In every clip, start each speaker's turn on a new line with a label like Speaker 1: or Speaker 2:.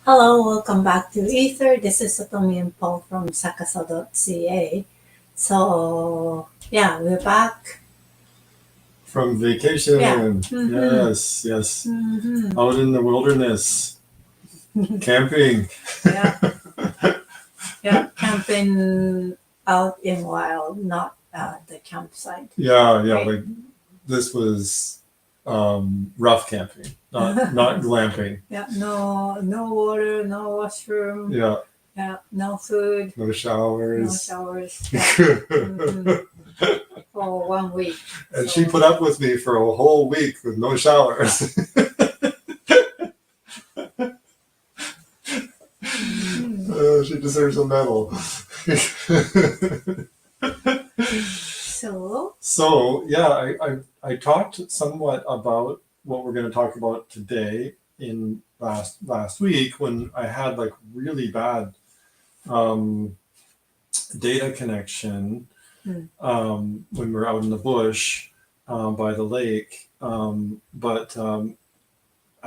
Speaker 1: Hello, welcome back to Aether. This is Satomi and Paul from sakaso.ca. So, yeah, we're back.
Speaker 2: From vacation.
Speaker 1: Yeah. Mhm.
Speaker 2: Yes.
Speaker 1: Mm-hmm.
Speaker 2: Out in the wilderness. Camping.
Speaker 1: Yeah, yeah, camping out in wild, not the campsite.
Speaker 2: Yeah,
Speaker 1: Right.
Speaker 2: like this was rough camping, not glamping.
Speaker 1: Yeah, no water, no washroom.
Speaker 2: Yeah,
Speaker 1: No food,
Speaker 2: no
Speaker 1: no
Speaker 2: showers.
Speaker 1: showers. Yeah. Mhm. For 1 week.
Speaker 2: And she put up with me for a whole week with no showers. She deserves a medal. So yeah, I talked somewhat about what we're going to talk about today in last week when I had like really bad data connection when we were out in the bush by the lake, but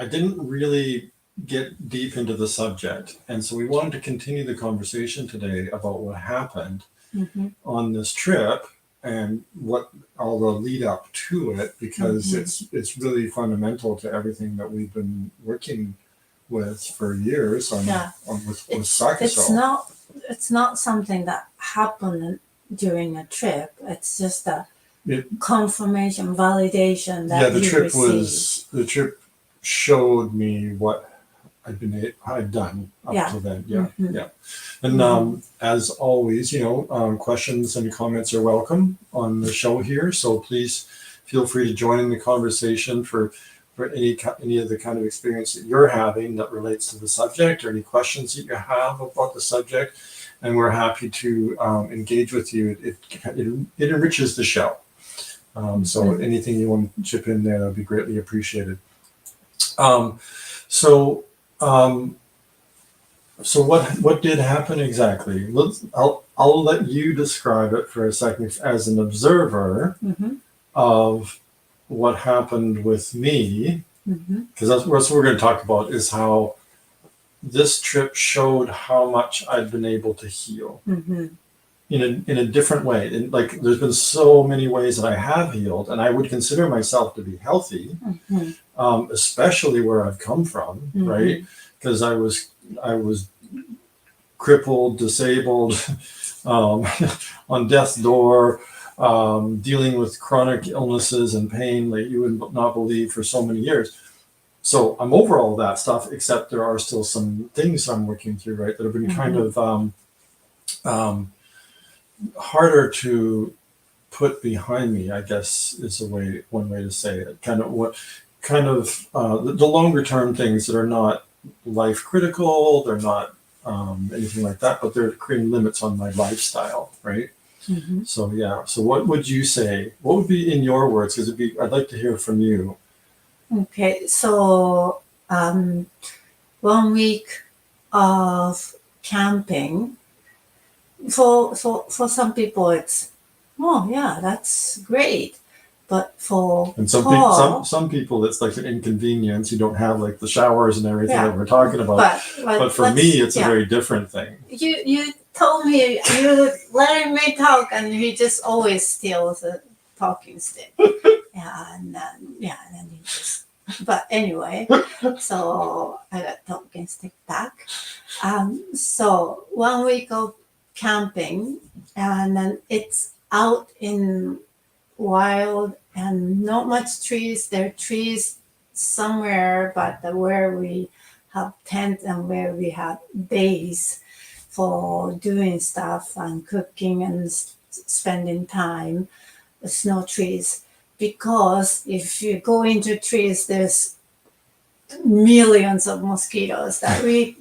Speaker 2: I didn't really get deep into the subject, and so we wanted to continue the conversation today about what happened on this trip and what all the lead up to it, because it's really fundamental to everything that we've been working with for years with Sakaso.
Speaker 1: It's not something that happened during a trip. It's just a confirmation, validation that
Speaker 2: the trip showed me what I'd done up to then. And as always, questions and comments are welcome on the show here. So please feel free to join in the conversation for any of the kind of experience that you're having that relates to the subject, or any questions that you have about the subject. And we're happy to engage with you. It enriches the show. So anything you want to chip in there would be greatly appreciated. So what did happen exactly? I'll let you describe it for a second as an observer of what happened with me, because that's what we're going to talk about, is how this trip showed how much I'd been able to heal in a different way. And like, there's been so many ways that I have healed, and I would consider myself to be healthy, especially where I've come from, right? Because I was crippled, disabled, on death's door, dealing with chronic illnesses and pain that you would not believe for so many years. So I'm over all that stuff, except there are still some things I'm working through, right, that have been kind of harder to put behind me, I guess is one way to say it. The longer term things that are not life critical, they're not anything like that, but they're creating limits on my lifestyle, right? So what would you say? What would be in your words? Because I'd like to hear from you.
Speaker 1: Okay, so 1 week of camping, for some people it's, oh yeah, that's great. But for
Speaker 2: some people it's like an inconvenience. You don't have like the showers and everything that we're talking about. But for me, it's a very different thing.
Speaker 1: You told me you letting me talk, and he just always steals a talking stick. And then he just. But anyway, so I got talking stick back. So 1 week of camping, and then it's out in wild and not much trees. There are trees somewhere, but where we have tent and where we have days for doing stuff and cooking and spending time, there's no trees. Because if you go into trees, there's millions of mosquitoes that we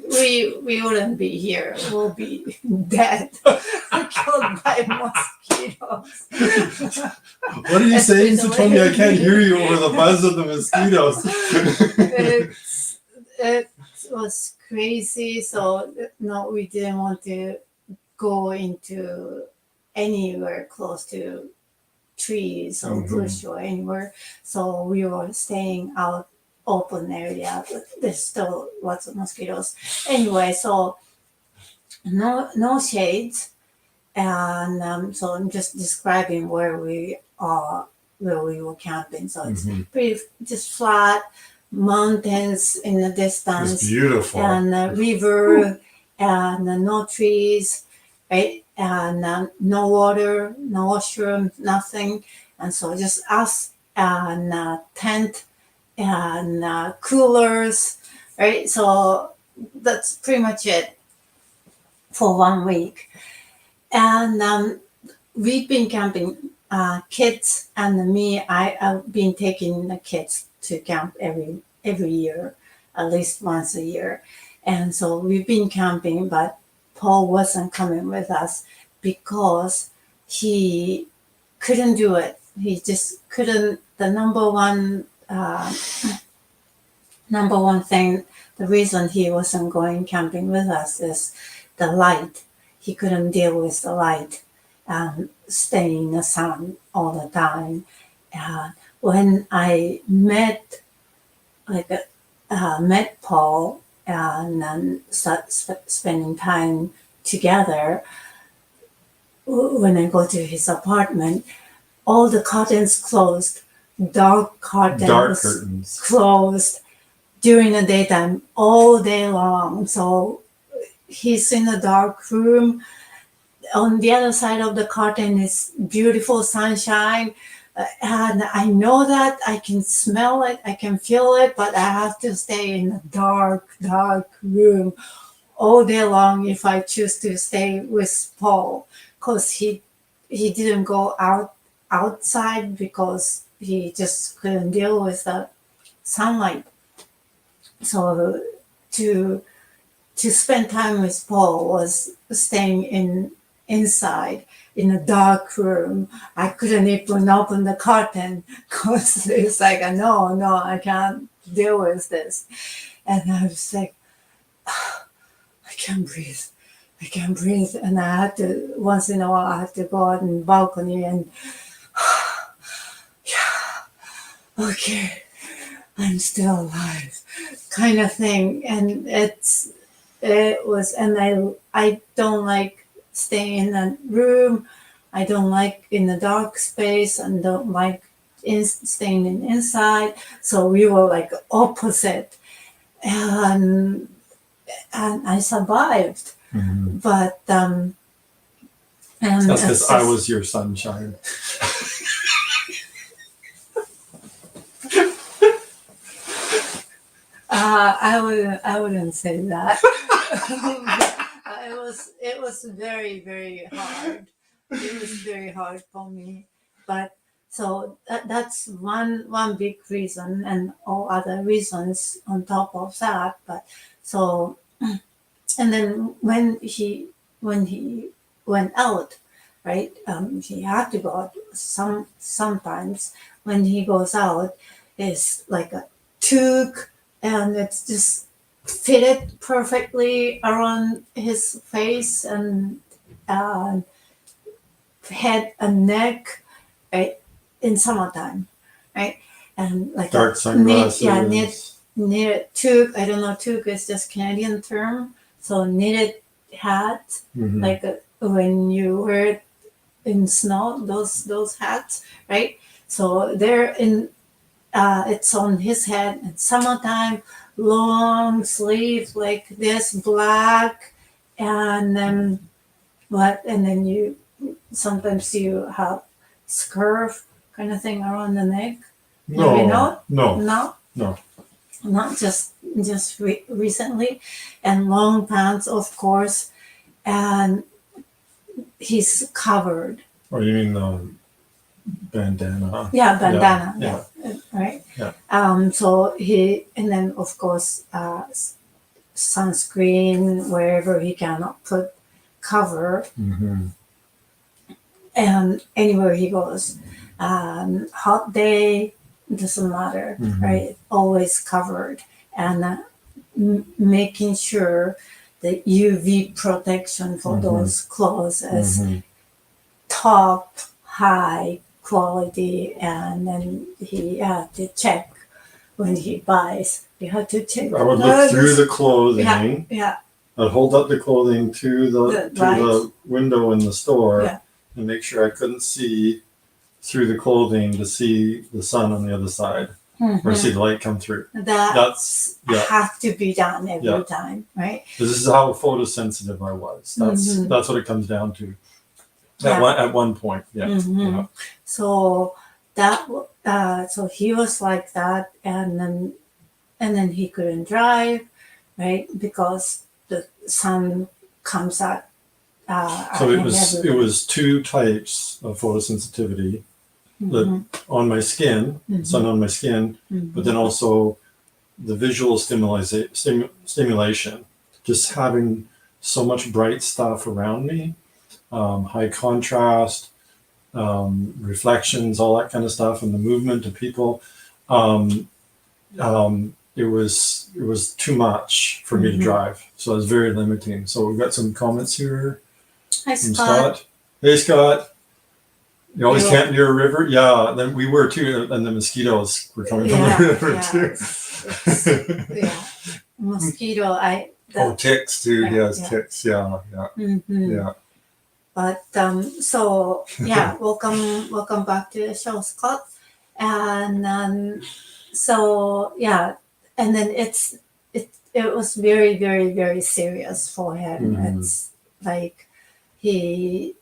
Speaker 1: wouldn't be here. We'll be dead, killed by mosquitoes.
Speaker 2: What are you saying, Satomi? I can't hear you over the buzz of the mosquitoes.
Speaker 1: It was crazy. So no, we didn't want to go into anywhere close to trees or bush or anywhere. So we were staying out open area, but there's still lots of mosquitoes. Anyway, so no shades, and so I'm just describing where we are, where we were camping. So it's pretty just flat mountains in the
Speaker 2: It's
Speaker 1: distance,
Speaker 2: beautiful.
Speaker 1: and a river, and no trees, right? And no water, no washroom, nothing. And so just us and tent and coolers, right? So that's pretty much it for 1 week. And we've been camping, kids and me. I've been taking the kids to camp every year, at least once a year. And so we've been camping, but Paul wasn't coming with us because he couldn't do it. He just couldn't. The number one thing, the reason he wasn't going camping with us is the light. He couldn't deal with the light, staying in the sun all the time. When I met Paul and then start spending time together, when I go to his apartment, all the curtains closed, dark curtains closed during the daytime all day long. So he's in a dark room. On the other side of the curtain is beautiful sunshine. And I know that I can smell it, I can feel it, but I have to stay in a dark room all day long if I choose to stay with Paul, because he didn't go outside because he just couldn't deal with the sunlight. So to spend time with Paul was staying inside in a dark room. I couldn't even open the curtain because it's like, no, I can't deal with this. And I was like, I can't breathe. And I had to, once in a while, I had to go out in the balcony and, yeah, okay, I'm still alive, kind of thing. And I don't like staying in a room. I don't like in a dark space, and don't like staying inside. So we were like opposite, and I survived. But
Speaker 2: that's because I was your sunshine.
Speaker 1: I wouldn't say that. It was very, very hard. It was very hard for me. But so that's one big reason, and all other reasons on top of that. But so, and then when he went out, right? He had to go out. Sometimes when he goes out, it's like a toque, and it's just fitted perfectly around his face and head and neck, right? In summertime, right? And like
Speaker 2: dark sunglasses.
Speaker 1: Knitted toque. I don't know, toque is just Canadian term. So knitted hat, like when you wear it in snow, those hats, right? So they're in. It's on his head. It's summertime, long sleeve like this, black, and then and then you sometimes you have scarf kind of thing around the neck.
Speaker 2: No,
Speaker 1: not just recently, and long pants, of course, and he's covered.
Speaker 2: Or you mean the bandana?
Speaker 1: Yeah, bandana. Yeah. Right.
Speaker 2: Yeah.
Speaker 1: So and then of course sunscreen wherever he can put cover, and anywhere he goes. Hot day, doesn't matter, right? Always covered, and making sure the UV protection for those clothes is top high quality, and then he had to check when he buys, you have to check.
Speaker 2: I would look through the clothing.
Speaker 1: Yeah.
Speaker 2: I'd hold up the clothing to the window in the store
Speaker 1: Yeah.
Speaker 2: and make sure I couldn't see through the clothing to see the sun on the other side or see the light come through.
Speaker 1: That's have to be done every time, right?
Speaker 2: This is how photosensitive I was. That's what it comes down to. At one point,
Speaker 1: So so he was like that, and then he couldn't drive, right? Because the sun comes out.
Speaker 2: So it was two types of photosensitivity. On my skin, sun on my skin, but then also the visual stimulation, just having so much bright stuff around me, high contrast, reflections, all that kind of stuff, and the movement of people. It was too much for me to drive, so it was very limiting. So we've got some comments here.
Speaker 1: Hi,
Speaker 2: from
Speaker 1: Scott.
Speaker 2: Hey, Scott. You always camp near a river? Yeah, then we were too, and the mosquitoes were coming from the river too.
Speaker 1: Mosquito.
Speaker 2: Ticks too. Yes, ticks. Yeah.
Speaker 1: But so welcome back to the show, Scott. And so and then it was very, very, very serious for him. It's like he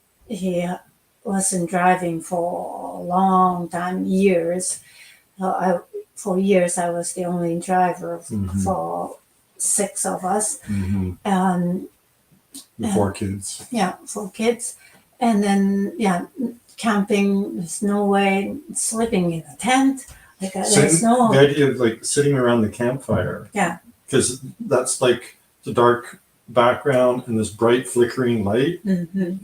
Speaker 1: wasn't driving for a long time, years. For years, I was the only driver for 6 of us. And
Speaker 2: 4 kids.
Speaker 1: Yeah, 4 kids. And then, camping, there's no way, sleeping in a tent. Like, there's no...
Speaker 2: The idea of like sitting around the campfire.
Speaker 1: Yeah.
Speaker 2: Because that's like the dark background and this bright flickering light.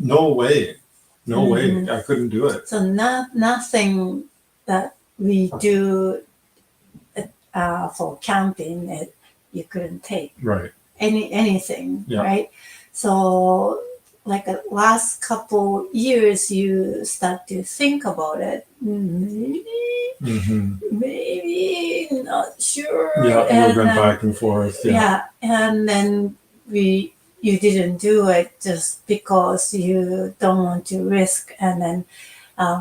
Speaker 2: No way. No way. I couldn't do it.
Speaker 1: So nothing that we do for camping you couldn't take.
Speaker 2: Right.
Speaker 1: Anything, right? So like the last couple years, you start to think about it. Maybe not sure.
Speaker 2: Yeah, we went back and forth.
Speaker 1: Yeah, and then you didn't do it just because you don't want to risk, and then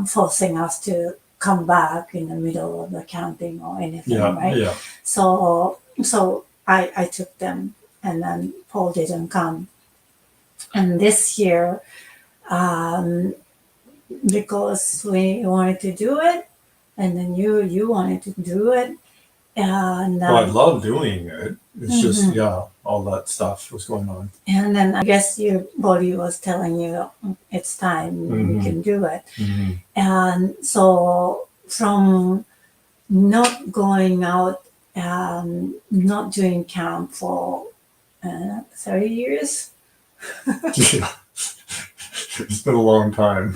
Speaker 1: forcing us to come back in the middle of the camping or anything, right?
Speaker 2: Yeah.
Speaker 1: So I took them, and then Paul didn't come. And this year, because we wanted to do it, and then you wanted to do it, and
Speaker 2: I love doing it. It's just all that stuff was going on.
Speaker 1: And then I guess your body was telling you it's time, you can do it. And so from not going out, not doing camp for 30 years.
Speaker 2: It's been a long time.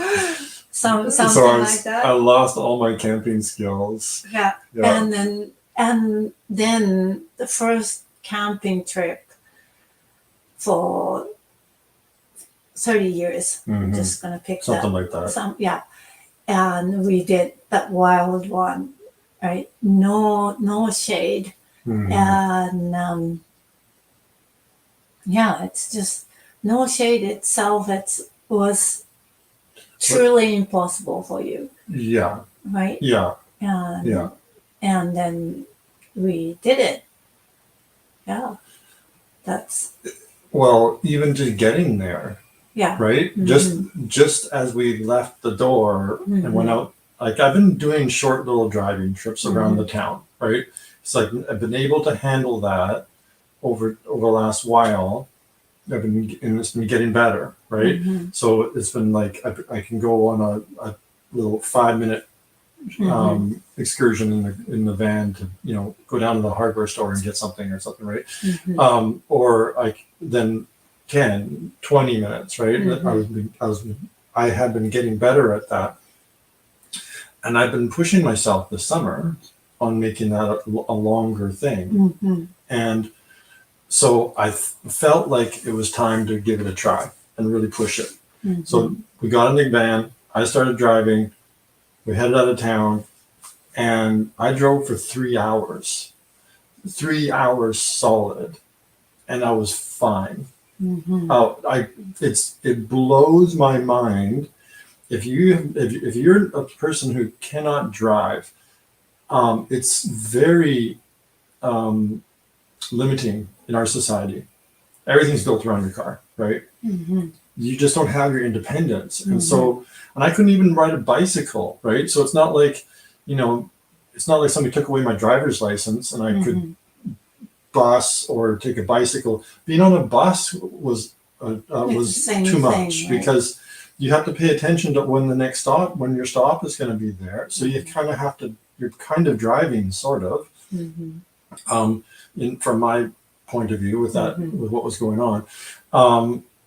Speaker 1: Something like that.
Speaker 2: I lost all my camping skills.
Speaker 1: Yeah. And then the first camping trip for 30 years. I'm just gonna pick
Speaker 2: something like that.
Speaker 1: And we did that wild one, right? No shade. And it's just no shade itself. It was truly impossible for you.
Speaker 2: Yeah.
Speaker 1: Right?
Speaker 2: Yeah.
Speaker 1: And then we did it. Yeah. That's...
Speaker 2: Well, even just getting there.
Speaker 1: Yeah.
Speaker 2: Right? Just as we left the door and went out, like I've been doing short little driving trips around the town, right? It's like I've been able to handle that over the last while. It's been getting better, right? So it's been like I can go on a little 5-minute excursion in the van to go down to the hardware store and get something or something, right? Or then 10, 20 minutes, right? I had been getting better at that, and I've been pushing myself this summer on making that a longer thing, and so I felt like it was time to give it a try and really push it. So we got in the van. I started driving. We headed out of town, and I drove for 3 hours, 3 hours solid, and I was fine.
Speaker 1: Mm-hmm.
Speaker 2: It blows my mind. If you're a person who cannot drive, it's very limiting in our society. Everything's built around your car, right?
Speaker 1: Mm-hmm.
Speaker 2: You just don't have your independence. And so, and I couldn't even ride a bicycle, right? So it's not like, it's not like somebody took away my driver's license and I could bus or take a bicycle. Being on a bus was too much,
Speaker 1: right?
Speaker 2: because you have to pay attention to when your stop is going to be there. So you kind of have to, you're kind of driving, sort of, from my point of view with that, with what was going on.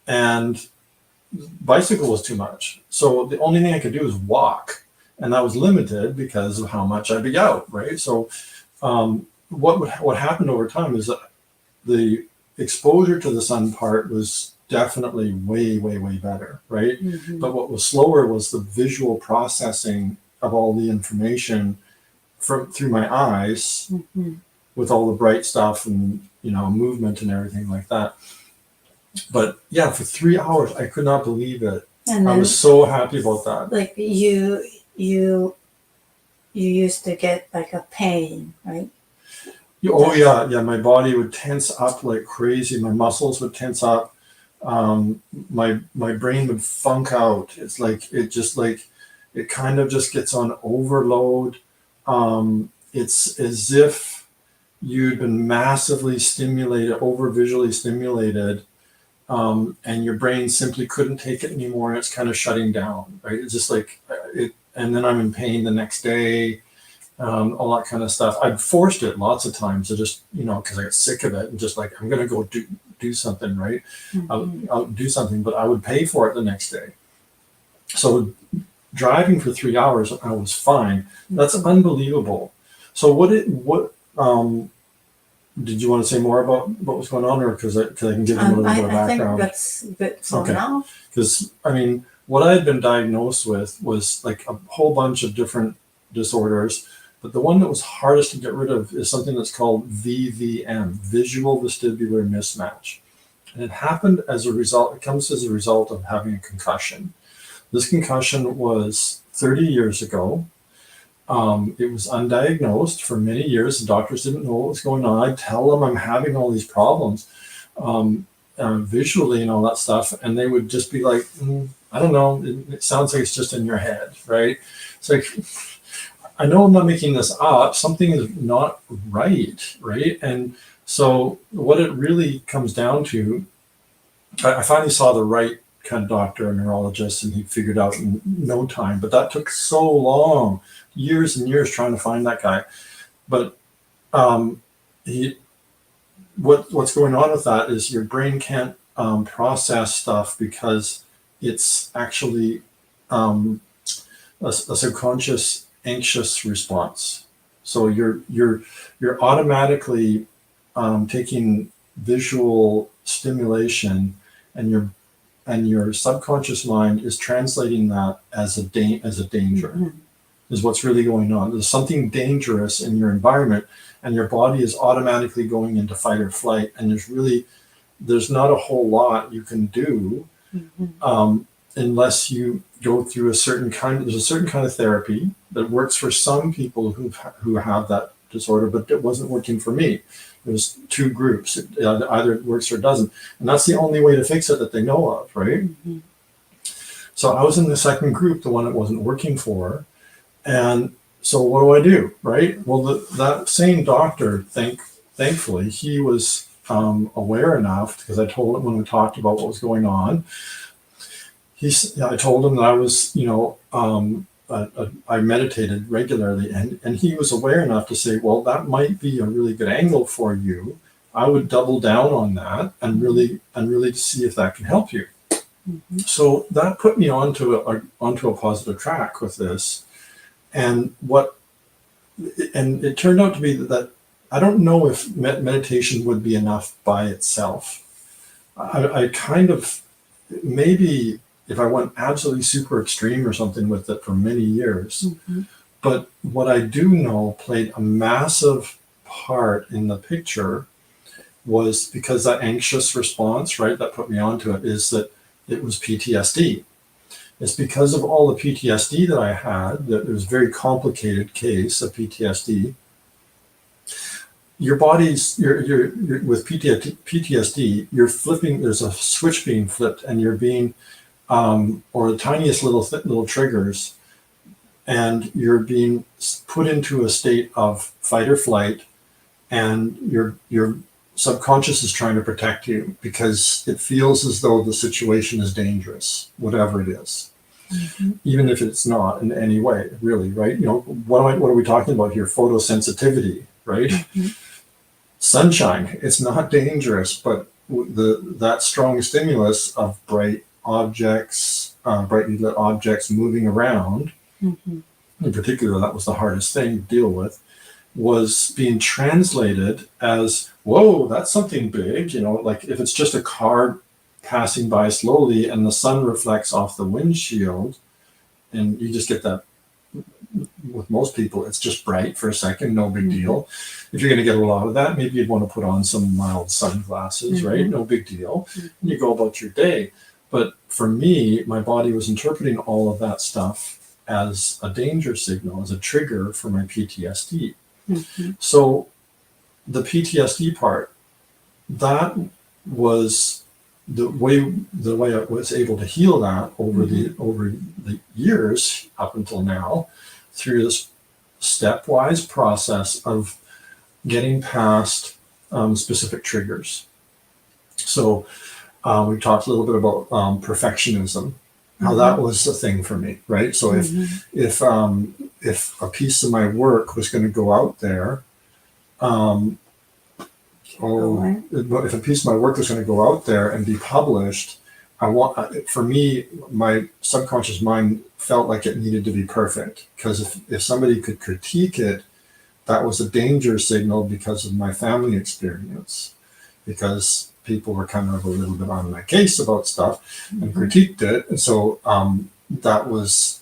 Speaker 2: And bicycle was too much. So the only thing I could do was walk, and that was limited because of how much I'd be out, right? So what happened over time is that the exposure to the sun part was definitely way, way, way better, right? But what was slower was the visual processing of all the information through my eyes, with all the bright stuff and movement and everything like that. But yeah, for 3 hours, I could not believe it. And I was so happy about that.
Speaker 1: Like you used to get like a pain, right?
Speaker 2: Oh yeah. My body would tense up like crazy. My muscles would tense up. My brain would funk out. It's like it kind of just gets on overload. It's as if you'd been massively stimulated, over visually stimulated, and your brain simply couldn't take it anymore. It's kind of shutting down, right? It's just like it, and then I'm in pain the next day, all that kind of stuff. I'd forced it lots of times to just, because I got sick of it and just like, I'm going to go do something, right? I'll do something, but I would pay for it the next day. So driving for 3 hours, I was fine. That's unbelievable. So did you want to say more about what was going on, or because I can give them a little bit of background?
Speaker 1: I think that's good for now.
Speaker 2: Because what I had been diagnosed with was like a whole bunch of different disorders, but the one that was hardest to get rid of is something that's called VVM, visual vestibular mismatch, and it happened as a result. It comes as a result of having a concussion. This concussion was 30 years ago. It was undiagnosed for many years. The doctors didn't know what was going on. I'd tell them I'm having all these problems visually and all that stuff, and they would just be like, I don't know, it sounds like it's just in your head, right? It's like, I know I'm not making this up. Something is not right? And so what it really comes down to, I finally saw the right kind of doctor, a neurologist, and he figured out in no time, but that took so long. Years and years trying to find that guy. But what's going on with that is your brain can't process stuff because it's actually a subconscious anxious response. So you're automatically taking visual stimulation, and your subconscious mind is translating that as a danger. Is what's really going on. There's something dangerous in your environment, and your body is automatically going into fight or flight. And there's not a whole lot you can do unless you go through there's a certain kind of therapy that works for some people who have that disorder, but it wasn't working for me. There's two groups. Either it works or it doesn't. And that's the only way to fix it that they know of, right? So I was in the second group, the one it wasn't working for. And so what do, right? Well, that same doctor, thankfully, he was aware enough, because I told him when we talked about what was going on, I told him that I was, I meditated regularly, and he was aware enough to say, well, that might be a really good angle for you. I would double down on that and really see if that can help you. So that put me onto a positive track with this. And it turned out to be that I don't know if meditation would be enough by itself. I kind of, maybe if I went absolutely super extreme or something with it for many years, But what I do know played a massive part in the picture was because that anxious response, right, that put me onto it, is that it was PTSD. It's because of all the PTSD that I had, that it was a very complicated case of PTSD. Your body's, you're with PTSD, you're flipping, there's a switch being flipped, and you're being, or the tiniest little triggers, and you're being put into a state of fight or flight, and your subconscious is trying to protect you because it feels as though the situation is dangerous, whatever it is, even if it's not in any way, really, right? You know, what are we talking about here? Photosensitivity, right? Sunshine, it's not dangerous, but that strong stimulus of bright objects, brightly lit objects moving around, in particular, that was the hardest thing to deal with, was being translated as, whoa, that's something big. You know, like if it's just a car passing by slowly and the sun reflects off the windshield, and you just get that with most people, it's just bright for a second, no big deal. If you're going to get a lot of that, maybe you'd want to put on some mild sunglasses, right? No big deal. And you go about your day. But for me, my body was interpreting all of that stuff as a danger signal, as a trigger for my PTSD. So the PTSD part, that was the way I was able to heal that over the years up until now, through this stepwise process of getting past specific triggers. So we talked a little bit about perfectionism, how that was a thing for me, right? So if a piece of my work was going to go out there, if a piece of my work was going to go out there and be published, for me, my subconscious mind felt like it needed to be perfect, because if somebody could critique it, that was a danger signal because of my family experience, because people were kind of a little bit on my case about stuff and critiqued it. And so that was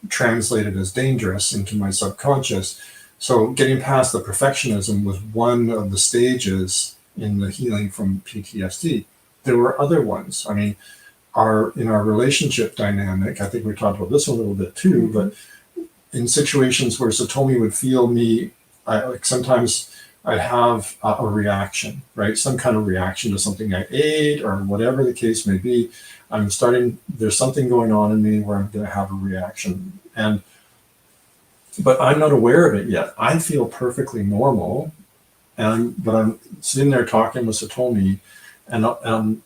Speaker 2: translated as dangerous into my subconscious. So getting past the perfectionism was one of the stages in the healing from PTSD. There were other ones. I mean, in our relationship dynamic, I think we talked about this a little bit too, but in situations where Satomi would feel me, like sometimes I'd have a reaction, right? Some kind of reaction to something I ate or whatever the case may be. There's something going on in me where I'm going to have a reaction. But I'm not aware of it yet. I feel perfectly normal. But I'm sitting there talking with Satomi, and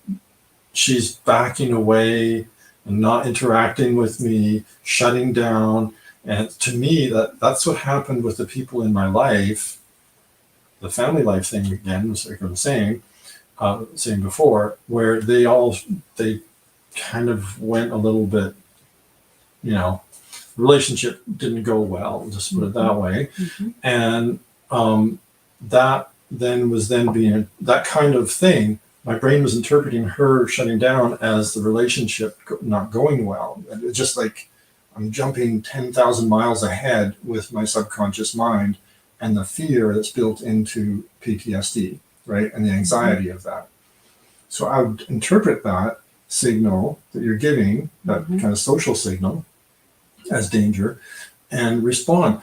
Speaker 2: she's backing away and not interacting with me, shutting down. And to me, that's what happened with the people in my life. The family life thing again, like I'm saying before, where they kind of went a little bit, relationship didn't go well, just put it that way. And that then was being that kind of thing. My brain was interpreting her shutting down as the relationship not going well. And it's just like I'm jumping 10,000 miles ahead with my subconscious mind and the fear that's built into PTSD, right? And the anxiety of that. So I would interpret that signal that you're giving, that kind of social signal, as danger, and respond.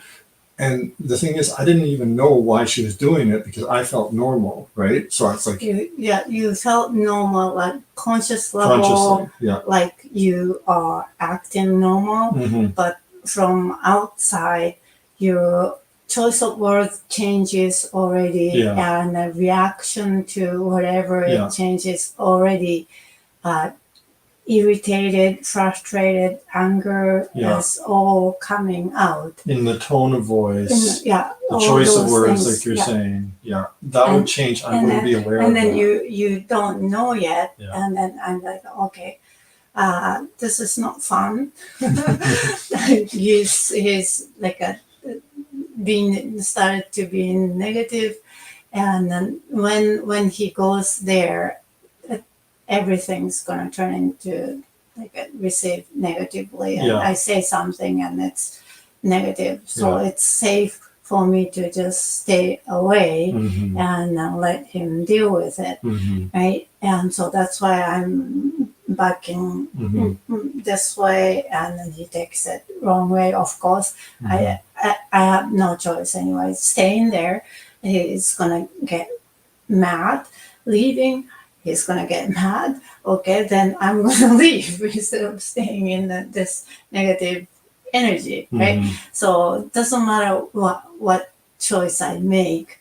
Speaker 2: And the thing is, I didn't even know why she was doing it because I felt normal, right? So it's like
Speaker 1: you felt normal, like conscious level, like you are acting normal, but from outside, your choice of words changes already, and the reaction to whatever it changes already. Irritated, frustrated, anger is all coming out. In
Speaker 2: the tone of voice, the choice of words, like you're saying. That would change. I wouldn't be aware of that.
Speaker 1: And then you don't know yet. And then I'm like, okay, this is not fun. he's like started to be negative. And then when he goes there, everything's going to turn into received negatively, and I say something and it's negative. So it's safe for me to just stay away and let him deal with it, right? And so that's why I'm backing this way, and then he takes it wrong way. Of course, I have no choice anyway. Staying there, he's gonna get mad. Leaving, he's gonna get mad. Okay, then I'm gonna leave instead of staying in this negative energy, right? So it doesn't matter what choice I make,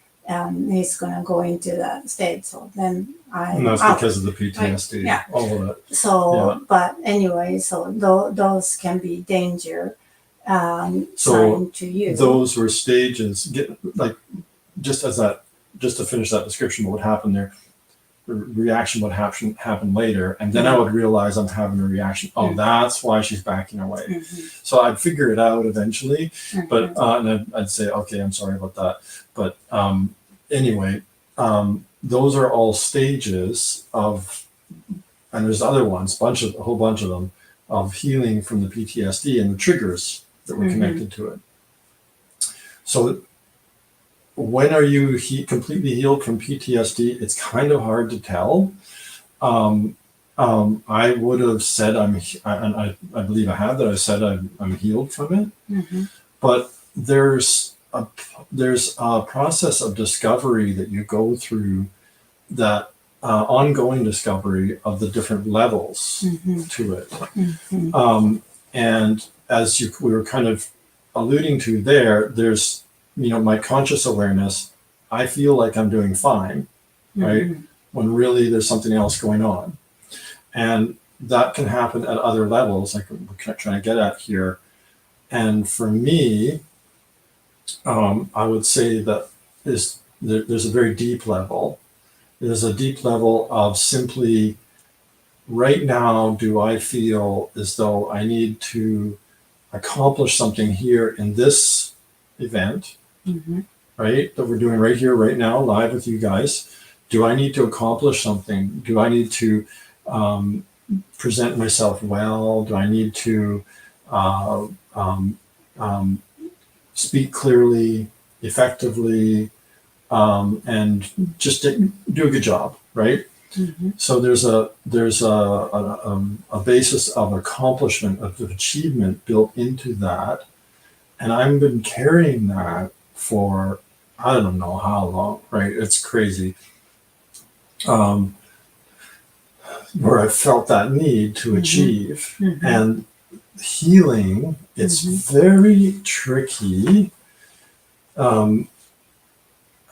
Speaker 1: he's gonna go into that state. So then
Speaker 2: and that's because of the PTSD,
Speaker 1: right?
Speaker 2: all of it.
Speaker 1: So, but anyway, so those can be danger sign to you.
Speaker 2: Those were stages. Just to finish that description, what would happen there? The reaction would happen later, and then I would realize I'm having a reaction. Oh, that's why she's backing away. So I'd figure it out eventually, but and I'd say, okay, I'm sorry about that. But anyway, those are all stages of, and there's other ones, a whole bunch of them, of healing from the PTSD and the triggers that were connected to it. So when are you completely healed from PTSD? It's kind of hard to tell. I would have said I believe I have that. I said I'm healed from it. But there's a process of discovery that you go through, that ongoing discovery of the different levels to it. And as we were kind of alluding to there's my conscious awareness, I feel like I'm doing fine, right? When really there's something else going on. And that can happen at other levels, like we're trying to get at here. And for me, I would say that there's a very deep level. There's a deep level of simply, right now, do I feel as though I need to accomplish something here in this event, right, that we're doing right here, right now, live with you guys? Do I need to accomplish something? Do I need to present myself well? Do I need to speak clearly, effectively, and just do a good job, right? So there's a basis of accomplishment, of achievement built into that, and I've been carrying that for I don't know how long, right? It's crazy. Where I felt that need to achieve, and healing, it's very tricky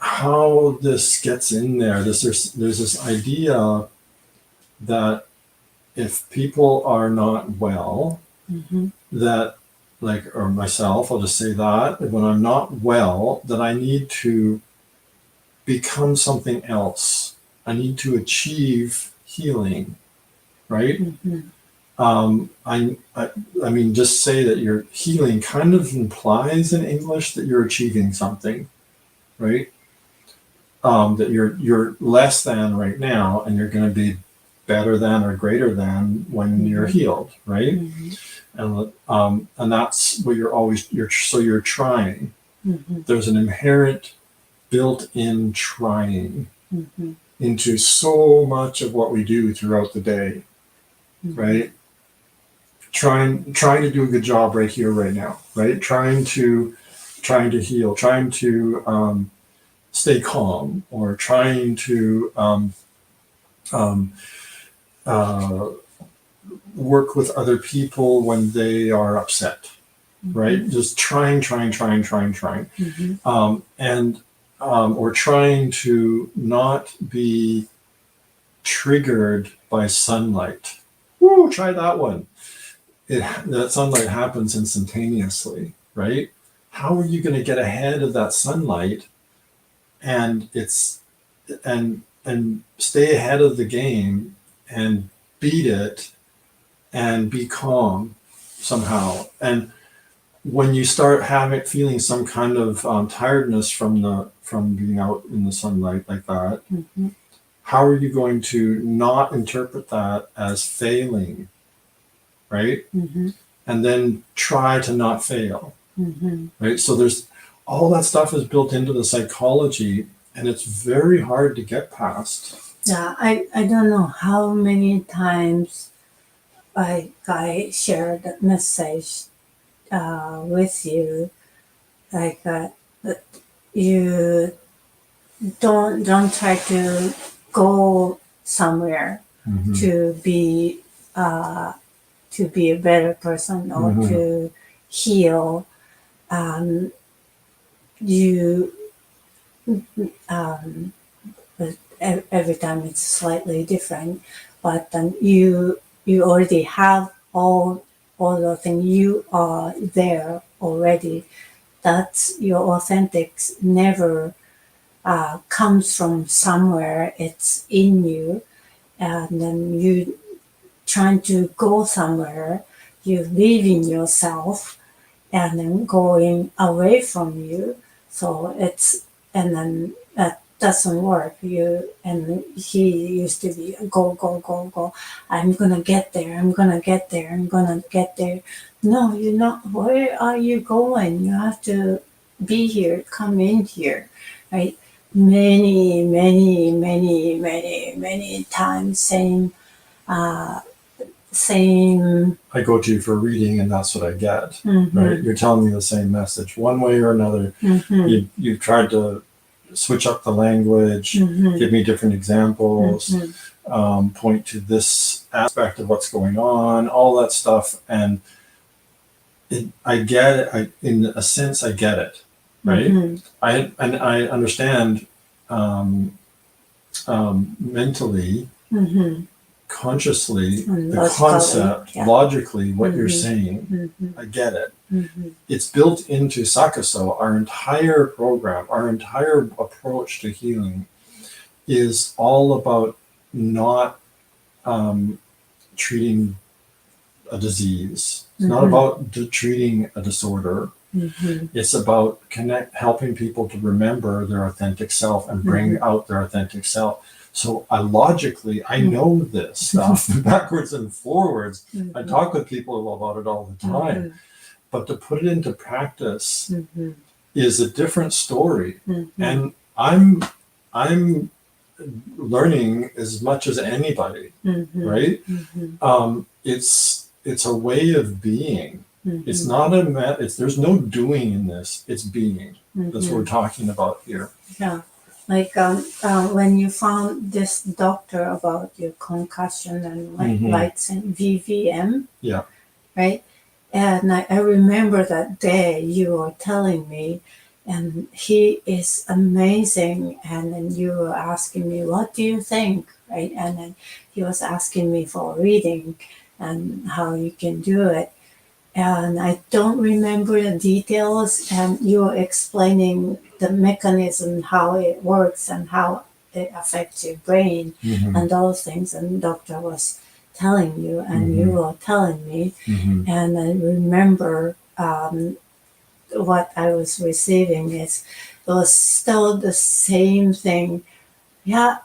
Speaker 2: how this gets in there. There's this idea that if people are not well, that, like, or myself, I'll just say that, when I'm not well, that I need to become something else. I need to achieve healing, right? I mean, just say that you're healing kind of implies in English that you're achieving something, right? That you're less than right now, and you're going to be better than or greater than when you're healed, right? And that's what you're trying. There's an inherent built-in trying into so much of what we do throughout the day, right? Trying to do a good job right here, right now, right? Trying to heal, trying to stay calm, or trying to work with other people when they are upset, right? Just trying, or trying to not be triggered by sunlight. Woo, try that one. That sunlight happens instantaneously, right? How are you going to get ahead of that sunlight and stay ahead of the game and beat it and be calm somehow? And when you start feeling some kind of tiredness from being out in the sunlight like that, how are you going to not interpret that as failing, right? And then try to not fail,
Speaker 1: Mm-hmm.
Speaker 2: right? So there's all that stuff is built into the psychology, and it's very hard to get past.
Speaker 1: Yeah, I don't know how many times I shared that message with you, like that you don't try to go somewhere
Speaker 2: Mhm.
Speaker 1: uh, to be a better person or
Speaker 2: Mhm.
Speaker 1: to heal. You um, every time it's slightly different, but then you already have all the things, you are there already. That's your authentic never comes from somewhere, it's in you. And then you trying to go somewhere, you leaving yourself and then going away from you. So it's, and then that doesn't work. You, and he used to be go, go, go, go. I'm gonna get there. I'm gonna get there. I'm gonna get there. No, you're not. Where are you going? You have to be here. Come in here, right? Many, many, many, many, many times. Uh, same.
Speaker 2: I go to you for reading, and that's what I get.
Speaker 1: Mm-hmm.
Speaker 2: Right? You're telling me the same message, one way or another.
Speaker 1: Mm-hmm.
Speaker 2: You've tried to switch up the language,
Speaker 1: Mm-hmm.
Speaker 2: give me different examples,
Speaker 1: Mm-hmm.
Speaker 2: point to this aspect of what's going on, all that stuff, and I get it. In a sense, I get it, right?
Speaker 1: Mm-hmm.
Speaker 2: I understand mentally,
Speaker 1: Mm-hmm.
Speaker 2: consciously,
Speaker 1: And
Speaker 2: the
Speaker 1: logically,
Speaker 2: concept,
Speaker 1: yeah.
Speaker 2: logically, what you're
Speaker 1: Mm-hmm.
Speaker 2: saying.
Speaker 1: Mm-hmm.
Speaker 2: I get it.
Speaker 1: Mm-hmm.
Speaker 2: It's built into Sakuso. Our entire program, our entire approach to healing is all about not treating a disease. It's not about treating a disorder.
Speaker 1: Mm-hmm.
Speaker 2: It's about helping people to remember their authentic self and bring out their authentic self. So I know this stuff backwards and forwards.
Speaker 1: Mm-hmm.
Speaker 2: I talk with people about it all the time. But to put it into practice is a different story. And I'm learning as much as anybody, right? It's a way of being. It's not there's no doing in this. It's being. That's what we're talking about here.
Speaker 1: Yeah. Like when you found this doctor about your concussion and lights and VVM,
Speaker 2: yeah,
Speaker 1: right? And I remember that day you were telling me, and he is amazing. And then you were asking me, what do you think? Right? And then he was asking me for reading and how you can do it. And I don't remember the details. And you were explaining the mechanism, how it works and how it affects your brain and those things. And the doctor was telling you, and you were telling me. And I remember what I was receiving it was still the same thing. Yeah,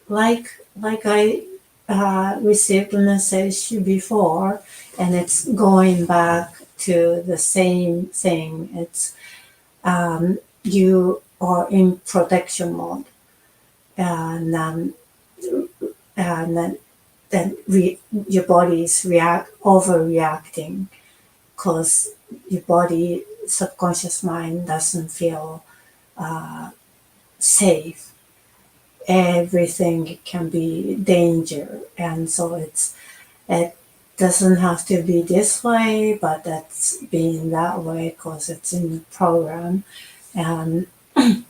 Speaker 1: like I received a message before, and it's going back to the same thing. It's you are in protection mode, and then your body is overreacting because your body, subconscious mind, doesn't feel safe. Everything can be danger, and so it doesn't have to be this way, but that's being that way because it's in the program. And and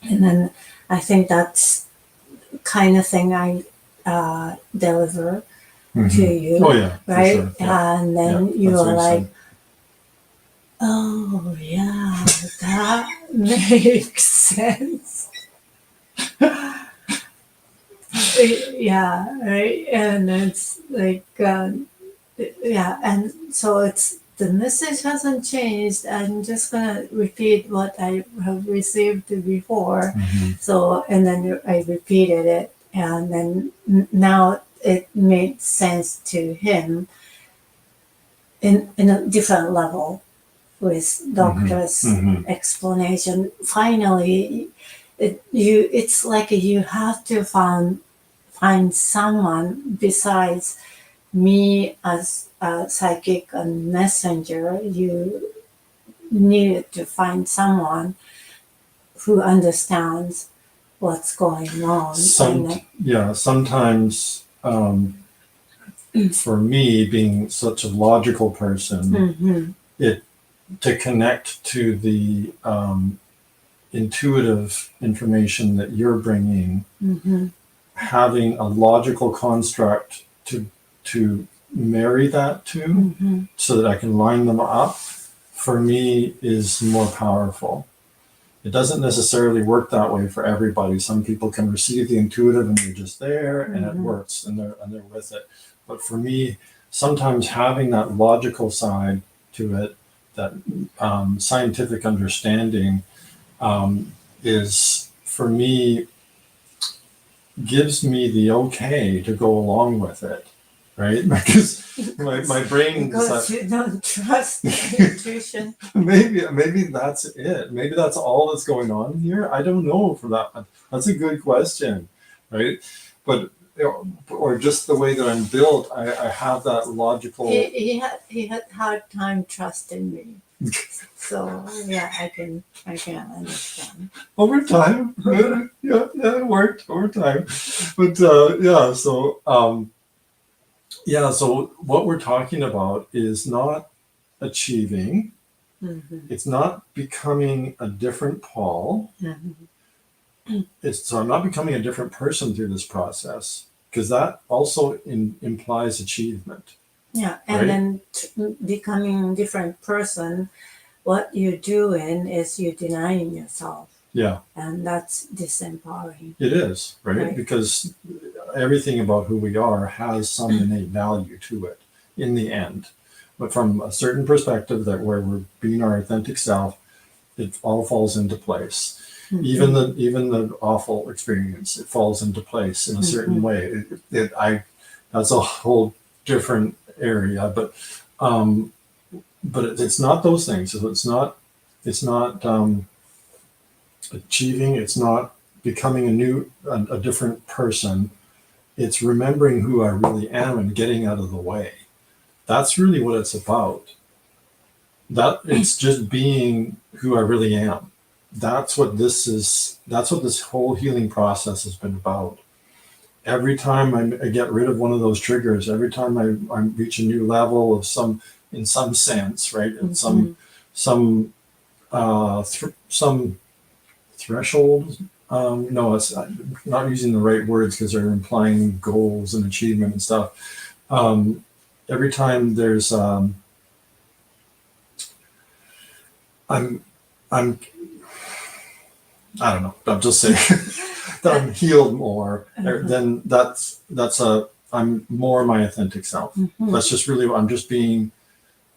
Speaker 1: then I think that's kind of thing I deliver to you.
Speaker 2: Oh yeah,
Speaker 1: right?
Speaker 2: For sure. Yeah.
Speaker 1: And then
Speaker 2: Yeah,
Speaker 1: you
Speaker 2: that's
Speaker 1: are
Speaker 2: what
Speaker 1: like,
Speaker 2: said.
Speaker 1: oh yeah, that makes sense. Yeah, right. And it's like, yeah, and so it's the message hasn't changed. I'm just gonna repeat what I have received before. So, and then I repeated it, and then now it made sense to him in a different level. with doctor's
Speaker 2: Mhm.
Speaker 1: explanation. Finally, it's like you have to find someone besides me as a psychic and messenger. You need to find someone who understands what's going on.
Speaker 2: Sometimes for me, being such a logical person, to connect to the intuitive information that you're bringing, having a logical construct to marry that to, so that I can line them up, for me is more powerful. It doesn't necessarily work that way for everybody. Some people can receive the intuitive and they're just there and it works and they're with it. But for me, sometimes having that logical side to it, that scientific understanding, is, for me, gives me the okay to go along with it, right? Because my brain
Speaker 1: because you don't trust intuition.
Speaker 2: maybe that's it. Maybe that's all that's going on here. I don't know. For that, that's a good question, right? But or just the way that I'm built, I have that logical.
Speaker 1: He had hard time trusting me. So yeah, I can understand.
Speaker 2: Over time, yeah, it worked over time. But so what we're talking about is not achieving. It's not becoming a different Paul. So I'm not becoming a different person through this process, because that also implies achievement.
Speaker 1: Yeah, and right? Then becoming a different person, what you're doing is you're denying yourself. Yeah. And that's disempowering.
Speaker 2: It is, right? Because everything about who we are has some innate value to it in the end. But from a certain perspective, that where we're being our authentic self, it all falls into place. Even the awful experience, it falls into place in a certain way. That's a whole different area, but it's not those things. So it's not achieving. It's not becoming a different person. It's remembering who I really am and getting out of the way. That's really what it's about. That it's just being who I really am. That's what this is. That's what this whole healing process has been about. Every time I get rid of one of those triggers, every time I reach a new level of in some sense, right? And some threshold. No, it's not using the right words because they're implying goals and achievement and stuff. Every time there's I don't know. I'm just saying that I'm healed more. Then I'm more my authentic self. That's just really, I'm just being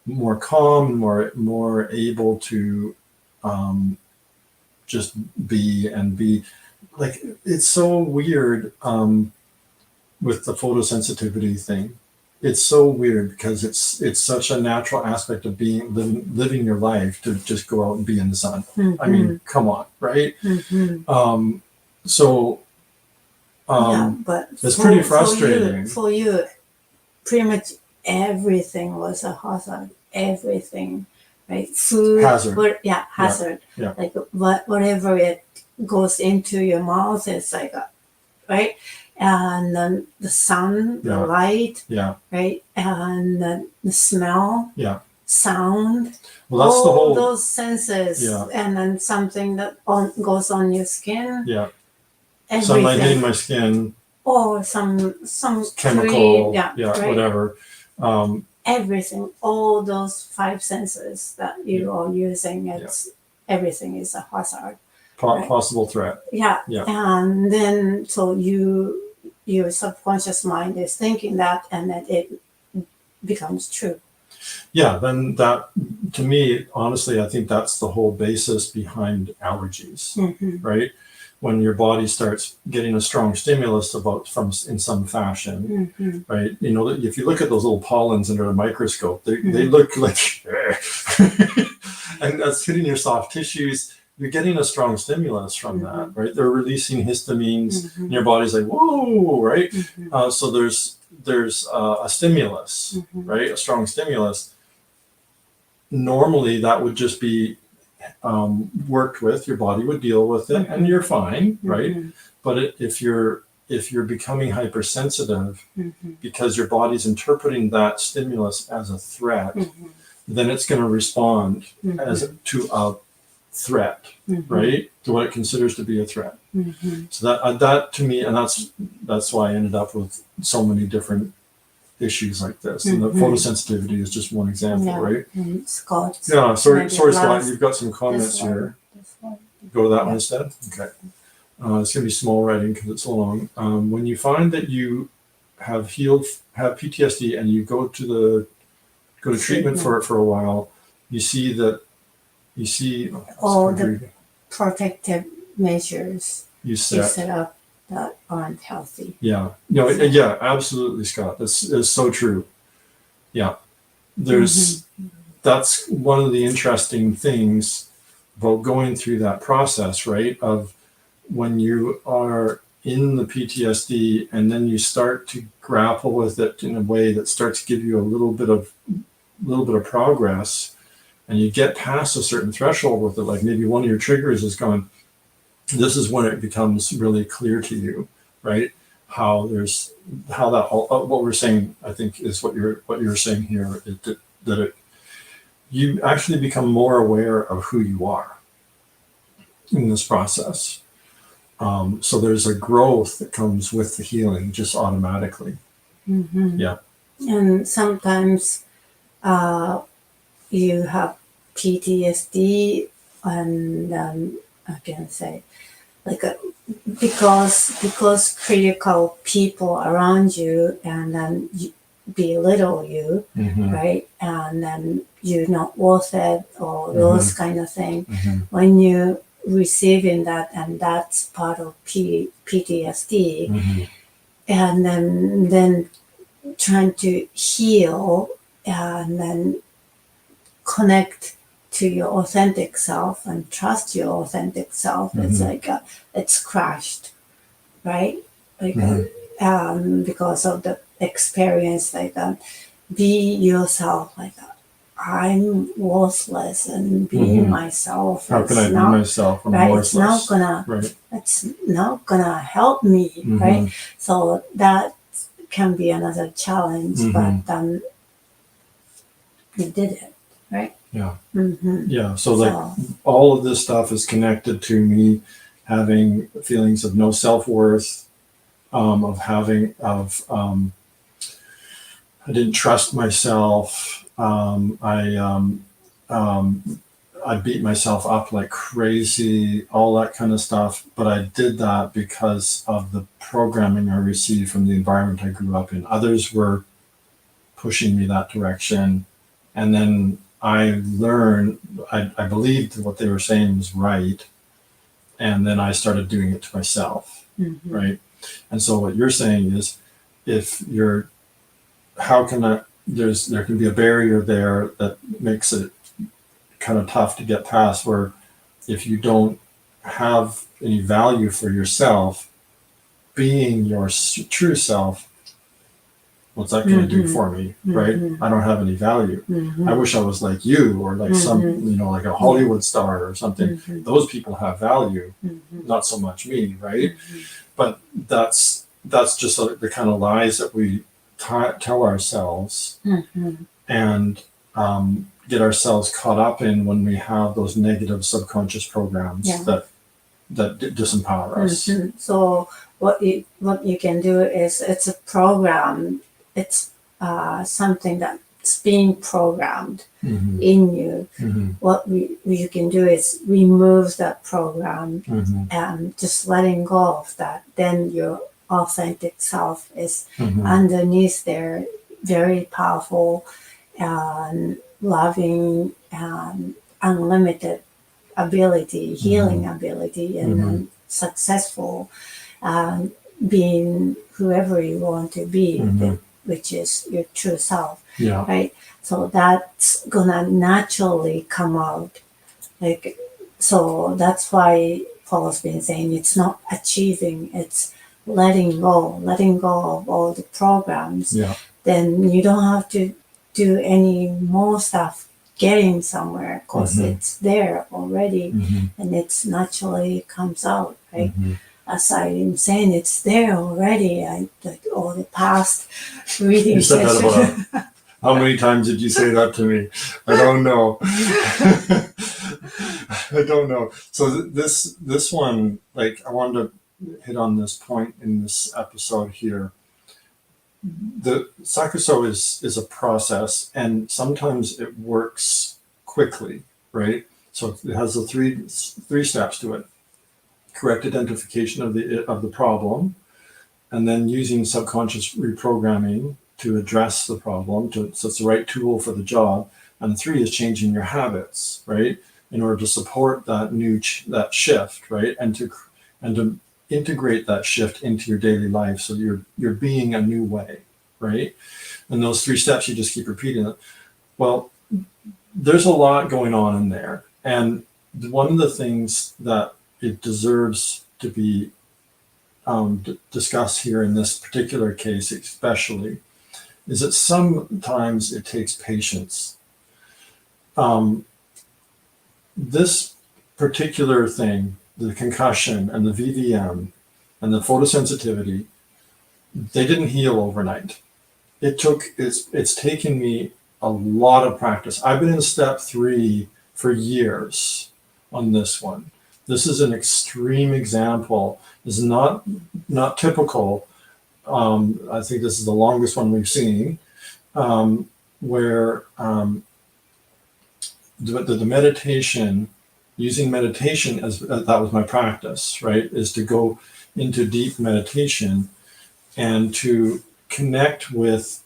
Speaker 2: more calm, more able to just be like. It's so weird with the photosensitivity thing. It's so weird because it's such a natural aspect of living your life to just go out and be in the sun. I mean, come on, right? But it's pretty frustrating.
Speaker 1: For you, pretty much everything was a hazard. Everything, right? Food, hazard. Hazard. Yeah. Like whatever it goes into your mouth, it's like right. And then the sun, the light, right, and then the smell, sound, well, that's all those senses, and then something that goes on your skin, everything.
Speaker 2: Sunlight hitting my skin,
Speaker 1: or some
Speaker 2: chemical,
Speaker 1: right?
Speaker 2: Whatever.
Speaker 1: Everything, all those 5 senses that you are using, everything is a hazard.
Speaker 2: Possible threat.
Speaker 1: Yeah. And then so your subconscious mind is thinking that, and then it becomes true.
Speaker 2: Yeah, then that, to me, honestly, I think that's the whole basis behind allergies, right? when your body starts getting a strong stimulus in some fashion, right? You know, if you look at those little pollens under a microscope, they look like, and that's hitting your soft tissues. You're getting a strong stimulus from that, right? They're releasing histamines, and your body's like, whoa, right? So there's a stimulus, right? A strong stimulus. Normally, that would just be worked with. Your body would deal with it, and you're fine, right? But if you're becoming hypersensitive because your body's interpreting that stimulus as a threat, then it's going to respond as to a threat, right? To what it considers to be a threat. So that to me, and that's why I ended up with so many different issues like this. And the photosensitivity is just one example, right?
Speaker 1: Scott.
Speaker 2: Yeah, sorry, Scott, you've got some comments here. Go to that one instead? Okay. It's going to be small writing because it's so long. When you find that you have PTSD and you go to treatment for it for a while, you see
Speaker 1: all the protective measures
Speaker 2: you
Speaker 1: set up that aren't healthy.
Speaker 2: Yeah. No, yeah, absolutely, Scott. This is so true. Yeah. That's one of the interesting things about going through that process, right? Of when you are in the PTSD and then you start to grapple with it in a way that starts to give you a little bit of progress, and you get past a certain threshold with it, like maybe one of your triggers is gone. This is when it becomes really clear to you, right? How that what we're saying, I think, is what you're saying here, you actually become more aware of who you are in this process. So there's a growth that comes with the healing just automatically. Yeah.
Speaker 1: And sometimes you have PTSD, and I can say, like because critical people around you and then belittle you, right? And then you're not worth it, or those kind of thing. When you receiving that, and that's part of PTSD, and then trying to heal and then connect to your authentic self and trust your authentic self. It's like it's crashed, right? Like because of the experience, like be yourself, like I'm worthless, and being myself.
Speaker 2: How can I be myself? I'm worthless.
Speaker 1: It's not gonna help me, right? So that can be another challenge, but you did it, right?
Speaker 2: Yeah. Yeah. So like all of this stuff is connected to me having feelings of no self-worth, I didn't trust myself. I beat myself up like crazy, all that kind of stuff. But I did that because of the programming I received from the environment I grew up in. Others were pushing me that direction. And then I learned, I believed what they were saying was right. And then I started doing it to myself, right? And so what you're saying is, there can be a barrier there that makes it kind of tough to get past, where if you don't have any value for yourself, being your true self, what's that going to do for me, right? I don't have any value. I wish I was like you, or like like a Hollywood star or something. Those people have value, not so much me, right? But that's just the kind of lies that we tell ourselves and get ourselves caught up in when we have those negative subconscious programs that disempower us.
Speaker 1: So what you can do is, it's a program. It's something that's being programmed in you. What you can do is remove that program and just letting go of that. Then your authentic self is underneath there, very powerful and loving and unlimited ability, healing ability, and then successful, being whoever you want to be, which is your true self, right? So that's gonna naturally come out. Like, so that's why Paul's been saying it's not achieving, it's letting go of all the programs. Then you don't have to do any more stuff getting somewhere, because it's there already, and it's naturally comes out, right? As I'm saying, it's there already. All the past reading sessions.
Speaker 2: How many times did you say that to me? I don't know. I don't know. So this one, like, I wanted to hit on this point in this episode here. The Sakuso is a process, and sometimes it works quickly, right? So it has the three steps to it: correct identification of the problem, and then using subconscious reprogramming to address the problem. So it's the right tool for the job. And 3 is changing your habits, right, in order to support that shift, right, and to integrate that shift into your daily life, so you're being a new way, right? And those 3 steps, you just keep repeating it. Well, there's a lot going on in there, and one of the things that it deserves to be discussed here in this particular case, especially, is that sometimes it takes patience. This particular thing, the concussion and the VVM and the photosensitivity, they didn't heal overnight. It's taken me a lot of practice. I've been in step 3 for years on this one. This is an extreme example. This is not typical. I think this is the longest one we've seen, where the meditation, using meditation as that was my practice, right, is to go into deep meditation and to connect with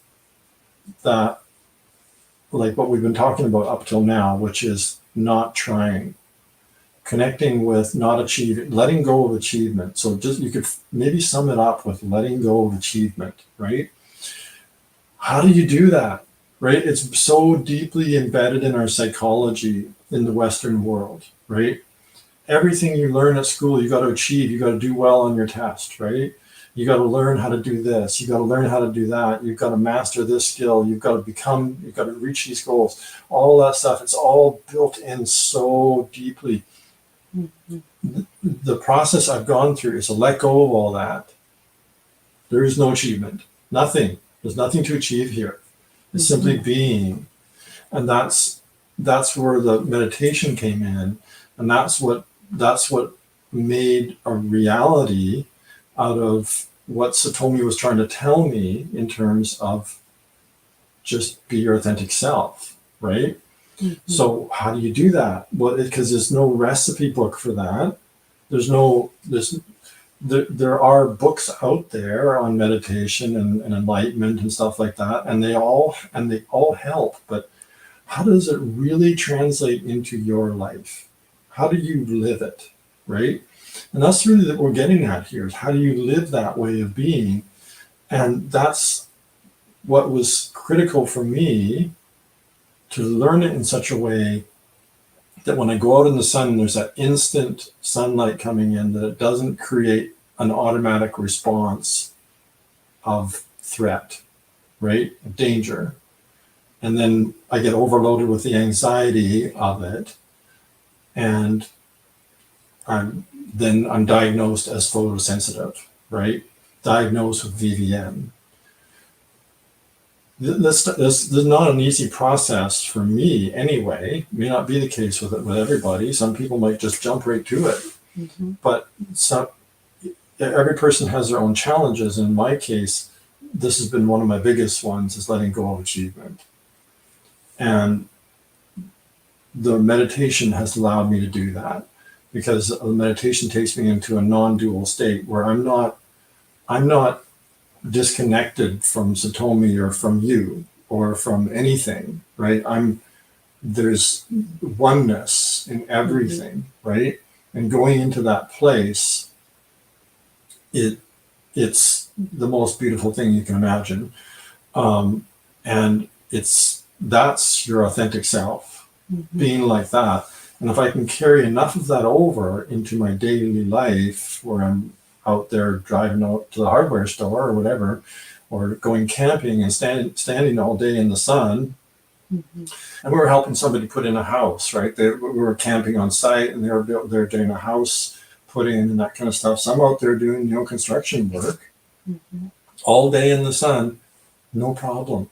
Speaker 2: that, like what we've been talking about up till now, which is not trying, connecting with not achieving, letting go of achievement. So just, you could maybe sum it up with letting go of achievement, right? How do you do that, right? It's so deeply embedded in our psychology in the Western world, right? Everything you learn at school, you got to achieve, you got to do well on your test, right? You got to learn how to do this, you got to learn how to do that, you've got to master this skill, you've got to reach these goals, all that stuff. It's all built in so deeply. The process I've gone through is to let go of all that. There is no achievement, nothing. There's nothing to achieve here. It's simply being, and that's where the meditation came in, and that's what made a reality out of what Satomi was trying to tell me in terms of just be your authentic self, right? So how do you do that? Well, because there's no recipe book for that. There are books out there on meditation and enlightenment and stuff like that, and they all help. But how does it really translate into your life? How do you live it, right? And that's really what we're getting at here, is how do you live that way of being? And that's what was critical for me, to learn it in such a way that when I go out in the sun and there's that instant sunlight coming in, that it doesn't create an automatic response of threat, right? Of danger. And then I get overloaded with the anxiety of it. And I'm diagnosed as photosensitive, right? Diagnosed with VVM. This is not an easy process for me anyway. It may not be the case with everybody. Some people might just jump right to it. But every person has their own challenges. In my case, this has been one of my biggest ones, is letting go of achievement. And the meditation has allowed me to do that, because the meditation takes me into a non-dual state where I'm not disconnected from Satomi or from you or from anything, right? There's oneness in everything, right? And going into that place it's the most beautiful thing you can imagine. And that's your authentic self, being like that. And if I can carry enough of that over into my daily life, where I'm out there driving out to the hardware store or whatever, or going camping and standing all day in the sun, and we were helping somebody put in a house, right? We were camping on site, and they're doing a house put in and that kind of stuff. So I'm out there doing construction work all day in the sun, no problem.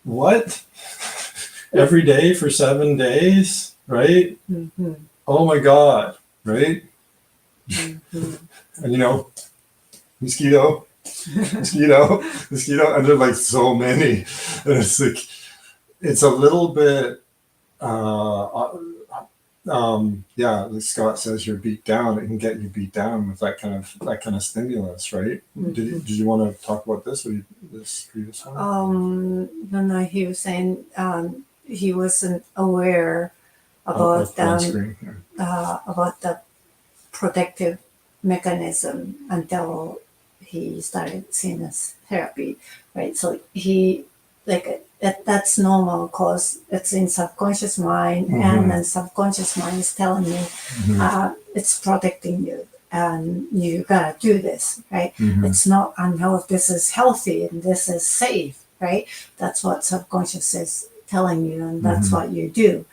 Speaker 2: What? Every day for 7 days, right? Oh my God, right? And mosquito, and there are like so many. And it's like, it's a little bit, like Scott says, you're beat down. It can get you beat down with that kind of stimulus, right? Did you want to talk about this or this previous time?
Speaker 1: No, he was saying he wasn't aware about the protective mechanism until he started sinus therapy, right? So he that's normal because it's in subconscious mind, and then subconscious mind is telling you it's protecting you and you gotta do this, right? It's not unhealthy, this is healthy and this is safe, right? That's what subconscious is telling you, and that's what you do.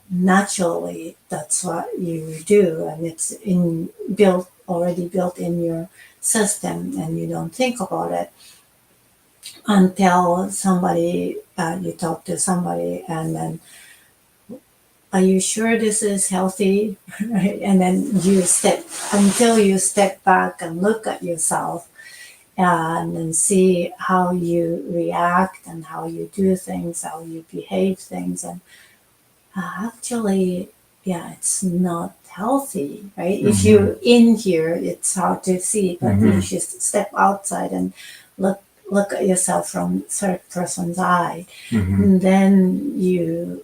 Speaker 1: Naturally, that's what you do, and it's already built in your system, and you don't think about it until you talk to somebody, and then, are you sure this is healthy? Right? And then you step back and look at yourself and then see how you react and how you do things, how you behave things. And actually, it's not healthy, right? If you're in here, it's hard to see, but if you step outside and look at yourself from third person's eye, and then you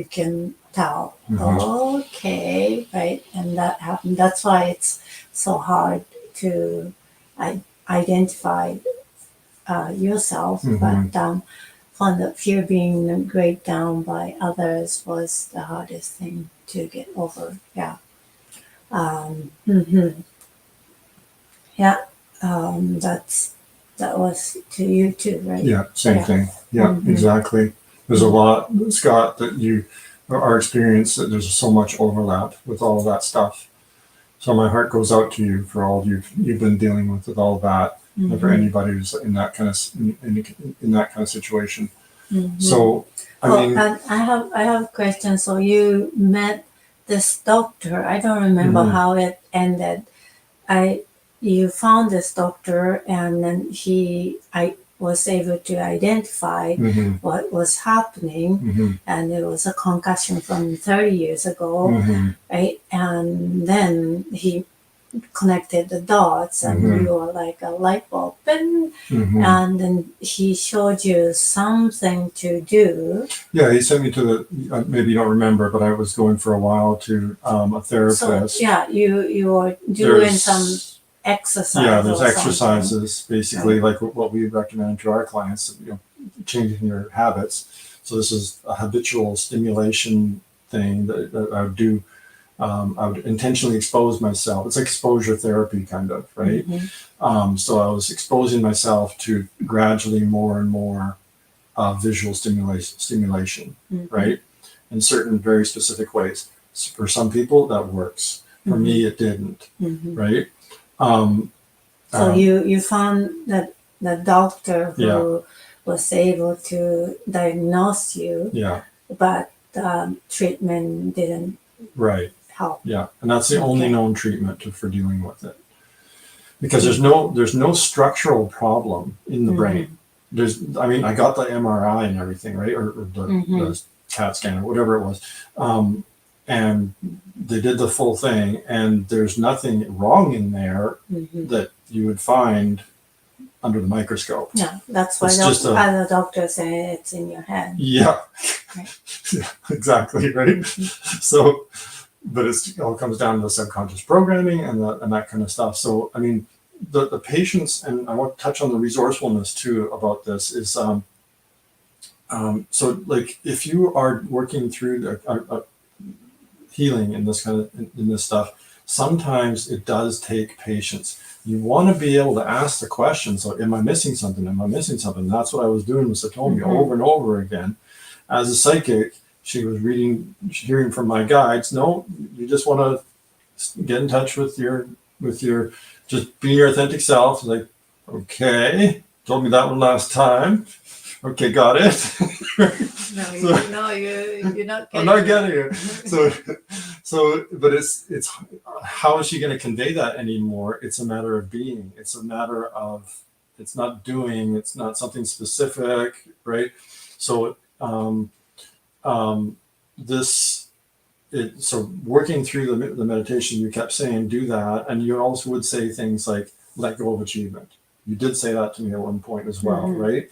Speaker 1: can tell, okay, right? And that happened. That's why it's so hard to identify yourself. But on the fear being weighed down by others was the hardest thing to get over. That was to you too, right?
Speaker 2: Yeah, same thing. Yeah, exactly. There's a lot, Scott, that our experience, that there's so much overlap with all of that stuff. So my heart goes out to you for all you've been dealing with all of that, and for anybody who's in that kind of situation. So
Speaker 1: and I have a question. So you met this doctor. I don't remember how it ended. You found this doctor, and then I was able to identify what was happening, and it was a concussion from 30 years ago, right? And then he connected the dots, and you were like a light bulb, and then he showed you something to do.
Speaker 2: Yeah, he sent me to maybe you don't remember, but I was going for a while to a therapist.
Speaker 1: So you were doing some exercise.
Speaker 2: Yeah, there's exercises basically like what we recommend to our clients, changing your habits. So this is a habitual stimulation thing that I would do. I would intentionally expose myself. It's like exposure therapy kind of, right? So I was exposing myself to gradually more and more visual stimulation, right? In certain very specific ways. So for some people that works. For me, it didn't, right?
Speaker 1: So you found that the doctor who was able to diagnose you, but treatment didn't help. Yeah,
Speaker 2: and that's the only known treatment for dealing with it, because there's no structural problem in the brain. I got the MRI and everything, right, or the CAT scan or whatever it was. And they did the full thing, and there's nothing wrong in there that you would find under the microscope.
Speaker 1: Yeah, that's why the doctor say it's in your head.
Speaker 2: Yeah,
Speaker 1: right.
Speaker 2: Yeah, exactly, right? So but it all comes down to the subconscious programming and that kind of stuff. So, I mean, the patience, and I want to touch on the resourcefulness too about this is, so like if you are working through the healing in this kind of in this stuff, sometimes it does take patience. You want to be able to ask the questions. So, am I missing something? Am I missing something? That's what I was doing with Satomi over and over again. As a psychic, she was hearing from my guides. No, you just want to get in touch with your just be your authentic self. Like, okay, told me that one last time. Okay, got it.
Speaker 1: You're not.
Speaker 2: I'm not getting it. So, but it's how is she going to convey that anymore? It's a matter of being. It's a matter of, it's not doing. It's not something specific, right? So, so working through the meditation, you kept saying do that, and you also would say things like let go of achievement. You did say that to me at one point as well, right?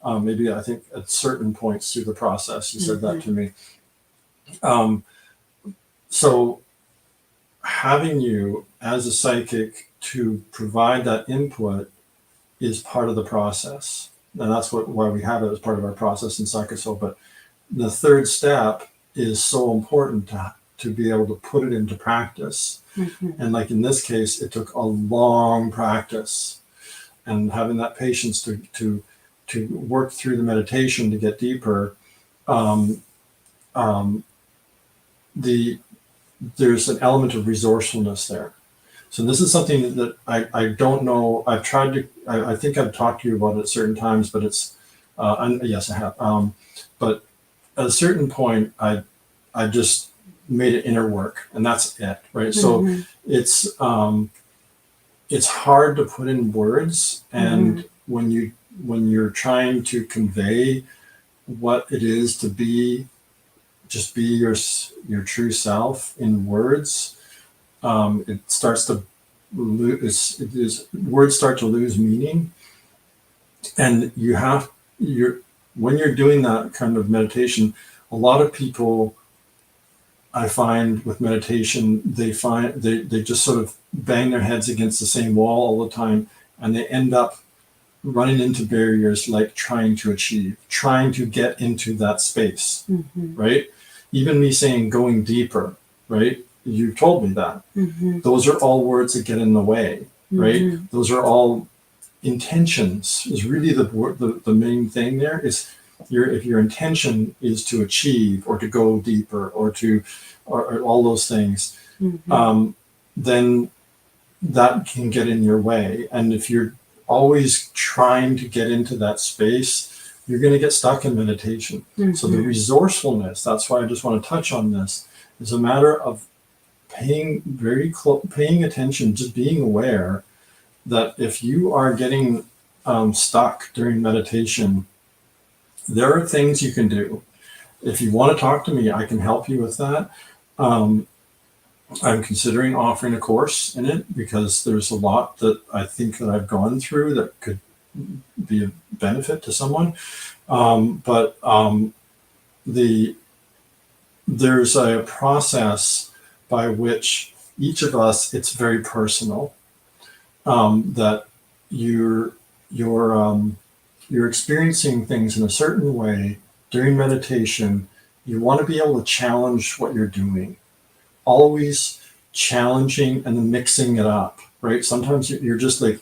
Speaker 2: Maybe I think at certain points through the process, you said that to me. So having you as a psychic to provide that input is part of the process. And that's why we have it as part of our process in Psychosoul. But the third step is so important to be able to put it into practice. And like in this case, it took a long practice, and having that patience to work through the meditation to get deeper. There's an element of resourcefulness there. So this is something that I don't know. I've tried to, I think I've talked to you about it at certain times, but it's, yes, I have. But at a certain point, I just made it inner work, and that's it, right? So it's hard to put in words, and when you're trying to convey what it is to just be your true self in words, it starts to lose. Words start to lose meaning, and when you're doing that kind of meditation, a lot of people, I find with meditation, they just sort of bang their heads against the same wall all the time, and they end up running into barriers like trying to get into that space, right? Even me saying going deeper, right? You told me that. Those are all words that get in the way, right? Those are all intentions. Is really the main thing there is if your intention is to achieve or to go deeper or all those things, then that can get in your way. And if you're always trying to get into that space, you're going to get stuck in meditation. So the resourcefulness, that's why I just want to touch on this, is a matter of paying attention, just being aware that if you are getting stuck during meditation, there are things you can do. If you want to talk to me, I can help you with that. I'm considering offering a course in it because there's a lot that I think that I've gone through that could be a benefit to someone. There's a process by which each of us, it's very personal, that you're experiencing things in a certain way during meditation. You want to be able to challenge what you're doing, always challenging and then mixing it up, right? Sometimes you're just like,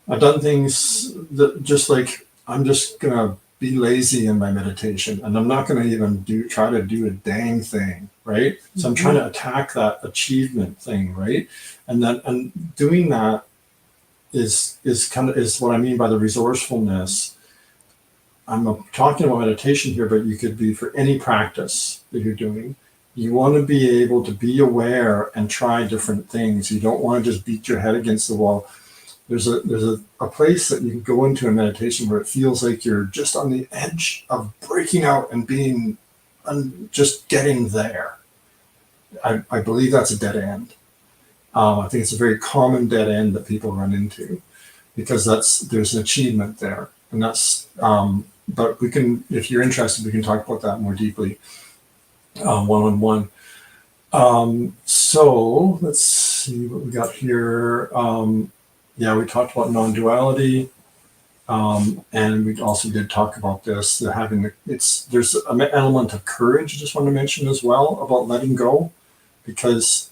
Speaker 2: I've done things that just like, I'm just going to be lazy in my meditation and I'm not going to even try to do a dang thing, right? So I'm trying to attack that achievement thing, right? And doing that is what I mean by the resourcefulness. I'm talking about meditation here, but you could be for any practice that you're doing. You want to be able to be aware and try different things. You don't want to just beat your head against the wall. There's a place that you can go into in meditation where it feels like you're just on the edge of breaking out and just getting there. I believe that's a dead end. I think it's a very common dead end that people run into because there's an achievement there, and that's. But we can, if you're interested, we can talk about that more deeply, one-on-one. So let's see what we got here. Yeah, we talked about non-duality. And we also did talk about this, there's an element of courage I just want to mention as well about letting go, because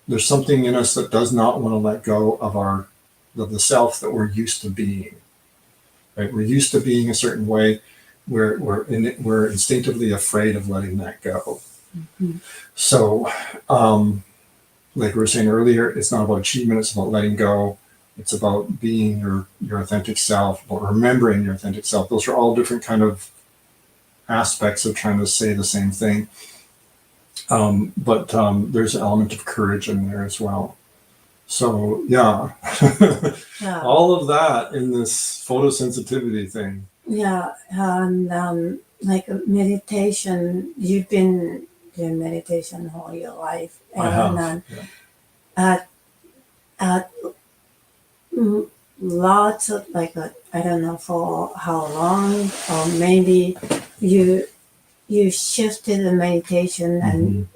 Speaker 2: there's something in us that does not want to let go of the self that we're used to being. Right? We're used to being a certain way. We're instinctively afraid of letting that go.
Speaker 1: Mhm.
Speaker 2: So, like we were saying earlier, it's not about achievement, it's about letting go. It's about being your authentic self, about remembering your authentic self. Those are all different kind of aspects of trying to say the same thing. But there's an element of courage in there as well. So yeah,
Speaker 1: Yeah.
Speaker 2: all of that in this photosensitivity thing.
Speaker 1: Yeah, and like meditation, you've been doing meditation all your life,
Speaker 2: I
Speaker 1: and
Speaker 2: have. Yeah.
Speaker 1: at at lots of I don't know for how long, or maybe you you shifted the meditation,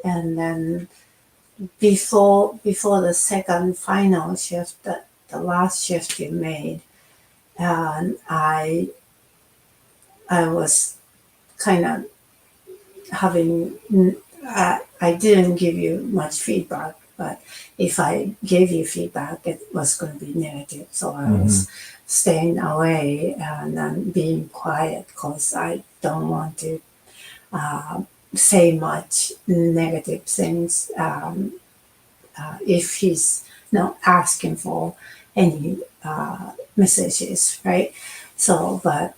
Speaker 1: and then before the second final shift, the last shift you made, and I was kind of having I didn't give you much feedback, but if I gave you feedback, it was going to be negative. So I was staying away and then being quiet because I don't want to say much negative things if he's not asking for any messages, right? So, but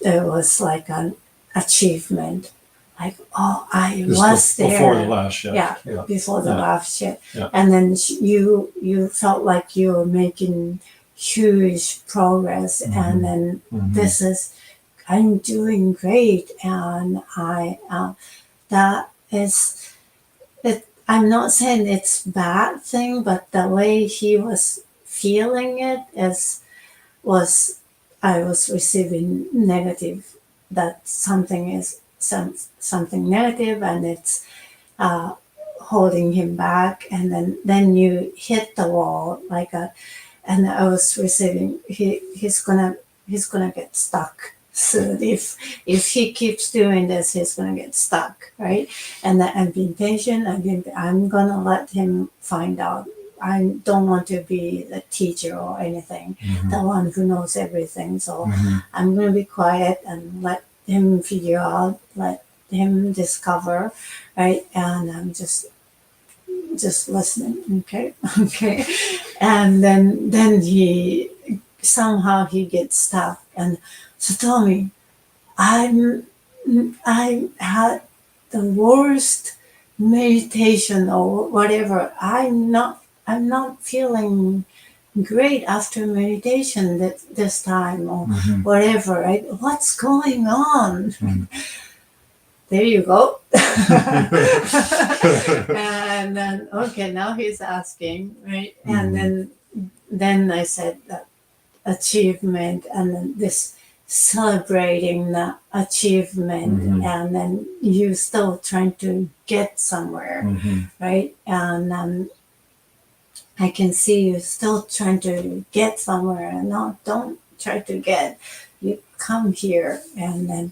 Speaker 1: it was like an achievement, like, oh, I was there
Speaker 2: before the last shift.
Speaker 1: yeah, before the last shift.
Speaker 2: Yeah.
Speaker 1: And then you felt like you were making huge progress, and then this is, I'm doing great, and I that is it. I'm not saying it's bad thing, but the way he was feeling it was I was receiving negative, that something is something negative, and it's holding him back, and then you hit the wall like a, and I was receiving he's gonna get stuck soon. If he keeps doing this, he's gonna get stuck, right? And I'm being patient. I'm gonna let him find out. I don't want to be the teacher or anything, the one who knows everything. So I'm gonna be quiet and let him figure out, let him discover, right? And I'm just listening. Okay. Okay. And then he somehow he gets stuck, and so tell me, I had the worst meditation or whatever. I'm not feeling great after meditation this time, or whatever, right? What's going on? There you go. And then, okay, now he's asking, right? And then I said that achievement, and then this celebrating the achievement, and then you still trying to get somewhere, right? And I can see you still trying to get somewhere, and no, don't try to get. You come here, and then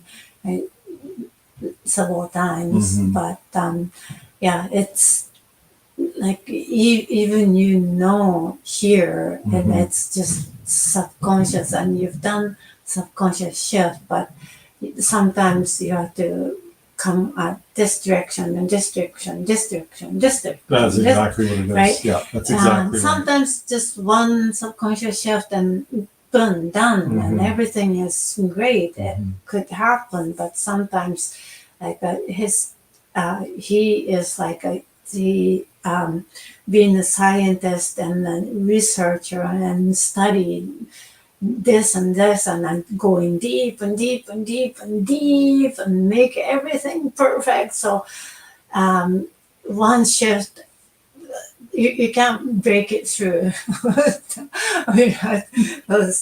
Speaker 1: several times, but yeah, it's like even here, and it's just subconscious, and you've done subconscious shift, but sometimes you have to come at this direction and this direction, this direction, this direction.
Speaker 2: That's exactly what it is.
Speaker 1: Right?
Speaker 2: Yeah, that's exactly right.
Speaker 1: Sometimes just one subconscious shift and boom, done, and everything is great. It could happen, but sometimes like he is like being a scientist and a researcher and studying this and this, and then going deep and deep and deep and deep and make everything perfect. So one shift, you can't break it through.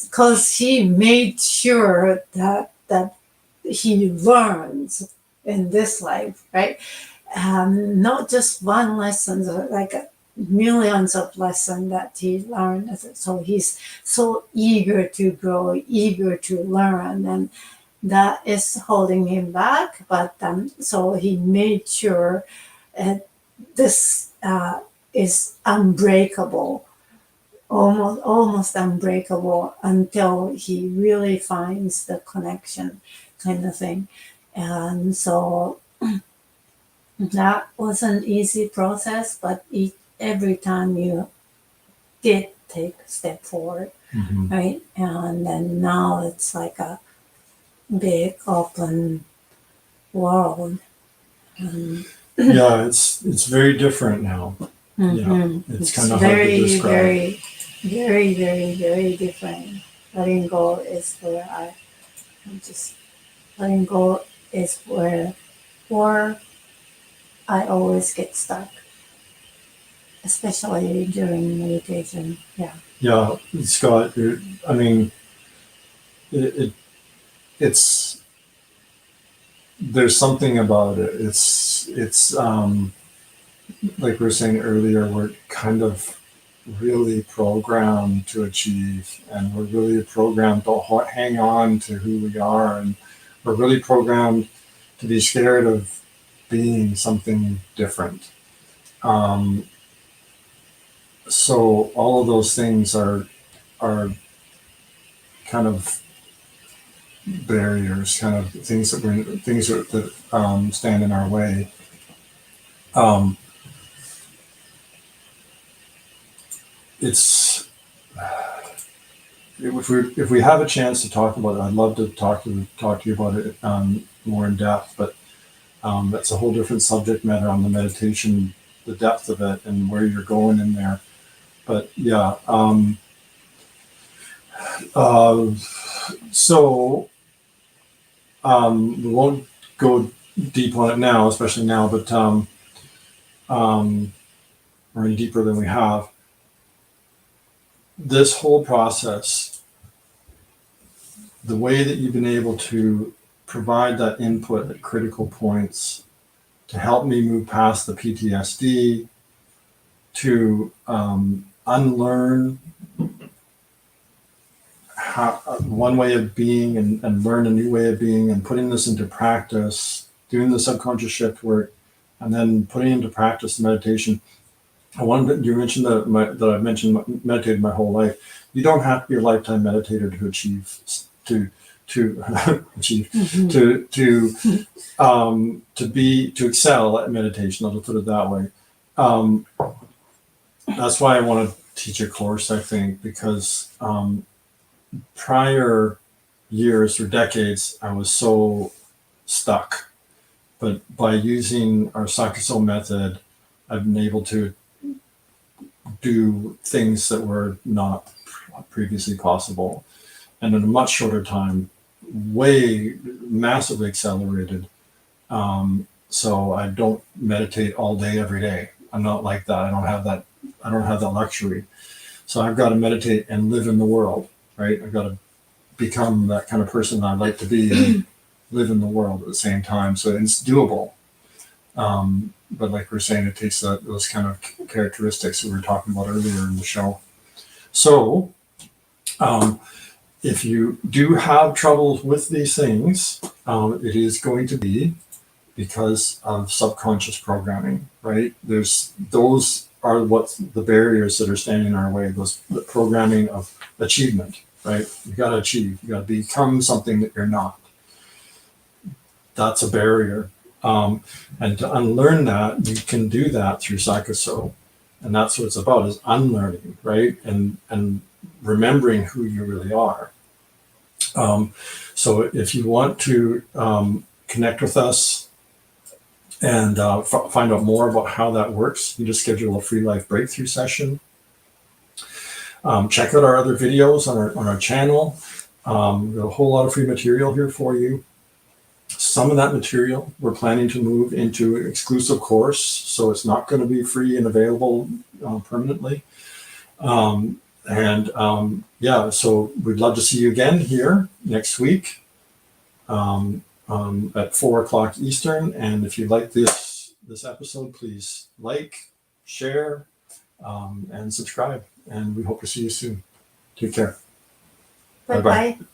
Speaker 1: Because he made sure that he learns in this life, right? not just one lesson, like millions of lessons that he learned. So he's so eager to grow, eager to learn, and that is holding him back. But so he made sure this is unbreakable, almost unbreakable until he really finds the connection, kind of thing. And so that was an easy process, but every time you did take a step forward, right? And then now it's like a big open world.
Speaker 2: Yeah, it's very different now. Yeah, it's kind of hard to describe.
Speaker 1: Very different. Letting go is where I'm just letting go is where I always get stuck, especially during meditation. Yeah.
Speaker 2: Yeah, Scott. I mean, it's there's something about it. It's like we were saying earlier. We're kind of really programmed to achieve, and we're really programmed to hang on to who we are, and we're really programmed to be scared of being something different. So all of those things are kind of barriers, kind of things that stand in our way. It's if we have a chance to talk about it, I'd love to talk to you about it more in depth. But that's a whole different subject matter on the meditation, the depth of it, and where you're going in there. But yeah, so we won't go deep on it now, especially now, but or any deeper than we have. This whole process, the way that you've been able to provide that input at critical points to help me move past the PTSD, to unlearn one way of being and learn a new way of being, and putting this into practice, doing the subconscious shift work, and then putting into practice the meditation. You mentioned that I've meditated my whole life. You don't have to be a lifetime meditator to achieve to excel at meditation. I'll just put it that way. That's why I want to teach a course, I think, because prior years or decades, I was so stuck. But by using our Sakuso method, I've been able to do things that were not previously possible, and in a much shorter time, massively accelerated. So I don't meditate all day, every day. I'm not like that. I don't have that luxury. So I've got to meditate and live in the world, right? I've got to become that kind of person I'd like to be and live in the world at the same time. So it's doable. But like we're saying, it takes those kind of characteristics that we were talking about earlier in the show. So if you do have trouble with these things, it is going to be because of subconscious programming, right? Those are what the barriers that are standing in our way, the programming of achievement, right? You got to achieve, you got to become something that you're not. That's a barrier. And to unlearn that, you can do that through Sakuso. And that's what it's about, is unlearning, right? And remembering who you really are. So if you want to connect with us and find out more about how that works, you just schedule a free life breakthrough session. Check out our other videos on our channel. We've got a whole lot of free material here for you. Some of that material we're planning to move into an exclusive course, so it's not going to be free and available permanently. Yeah, so we'd love to see you again here next week at 4 o'clock Eastern. And if you like this this episode, please like, share, and subscribe. And we hope to see you soon. Take care.
Speaker 1: Bye
Speaker 2: Bye-bye.
Speaker 1: bye.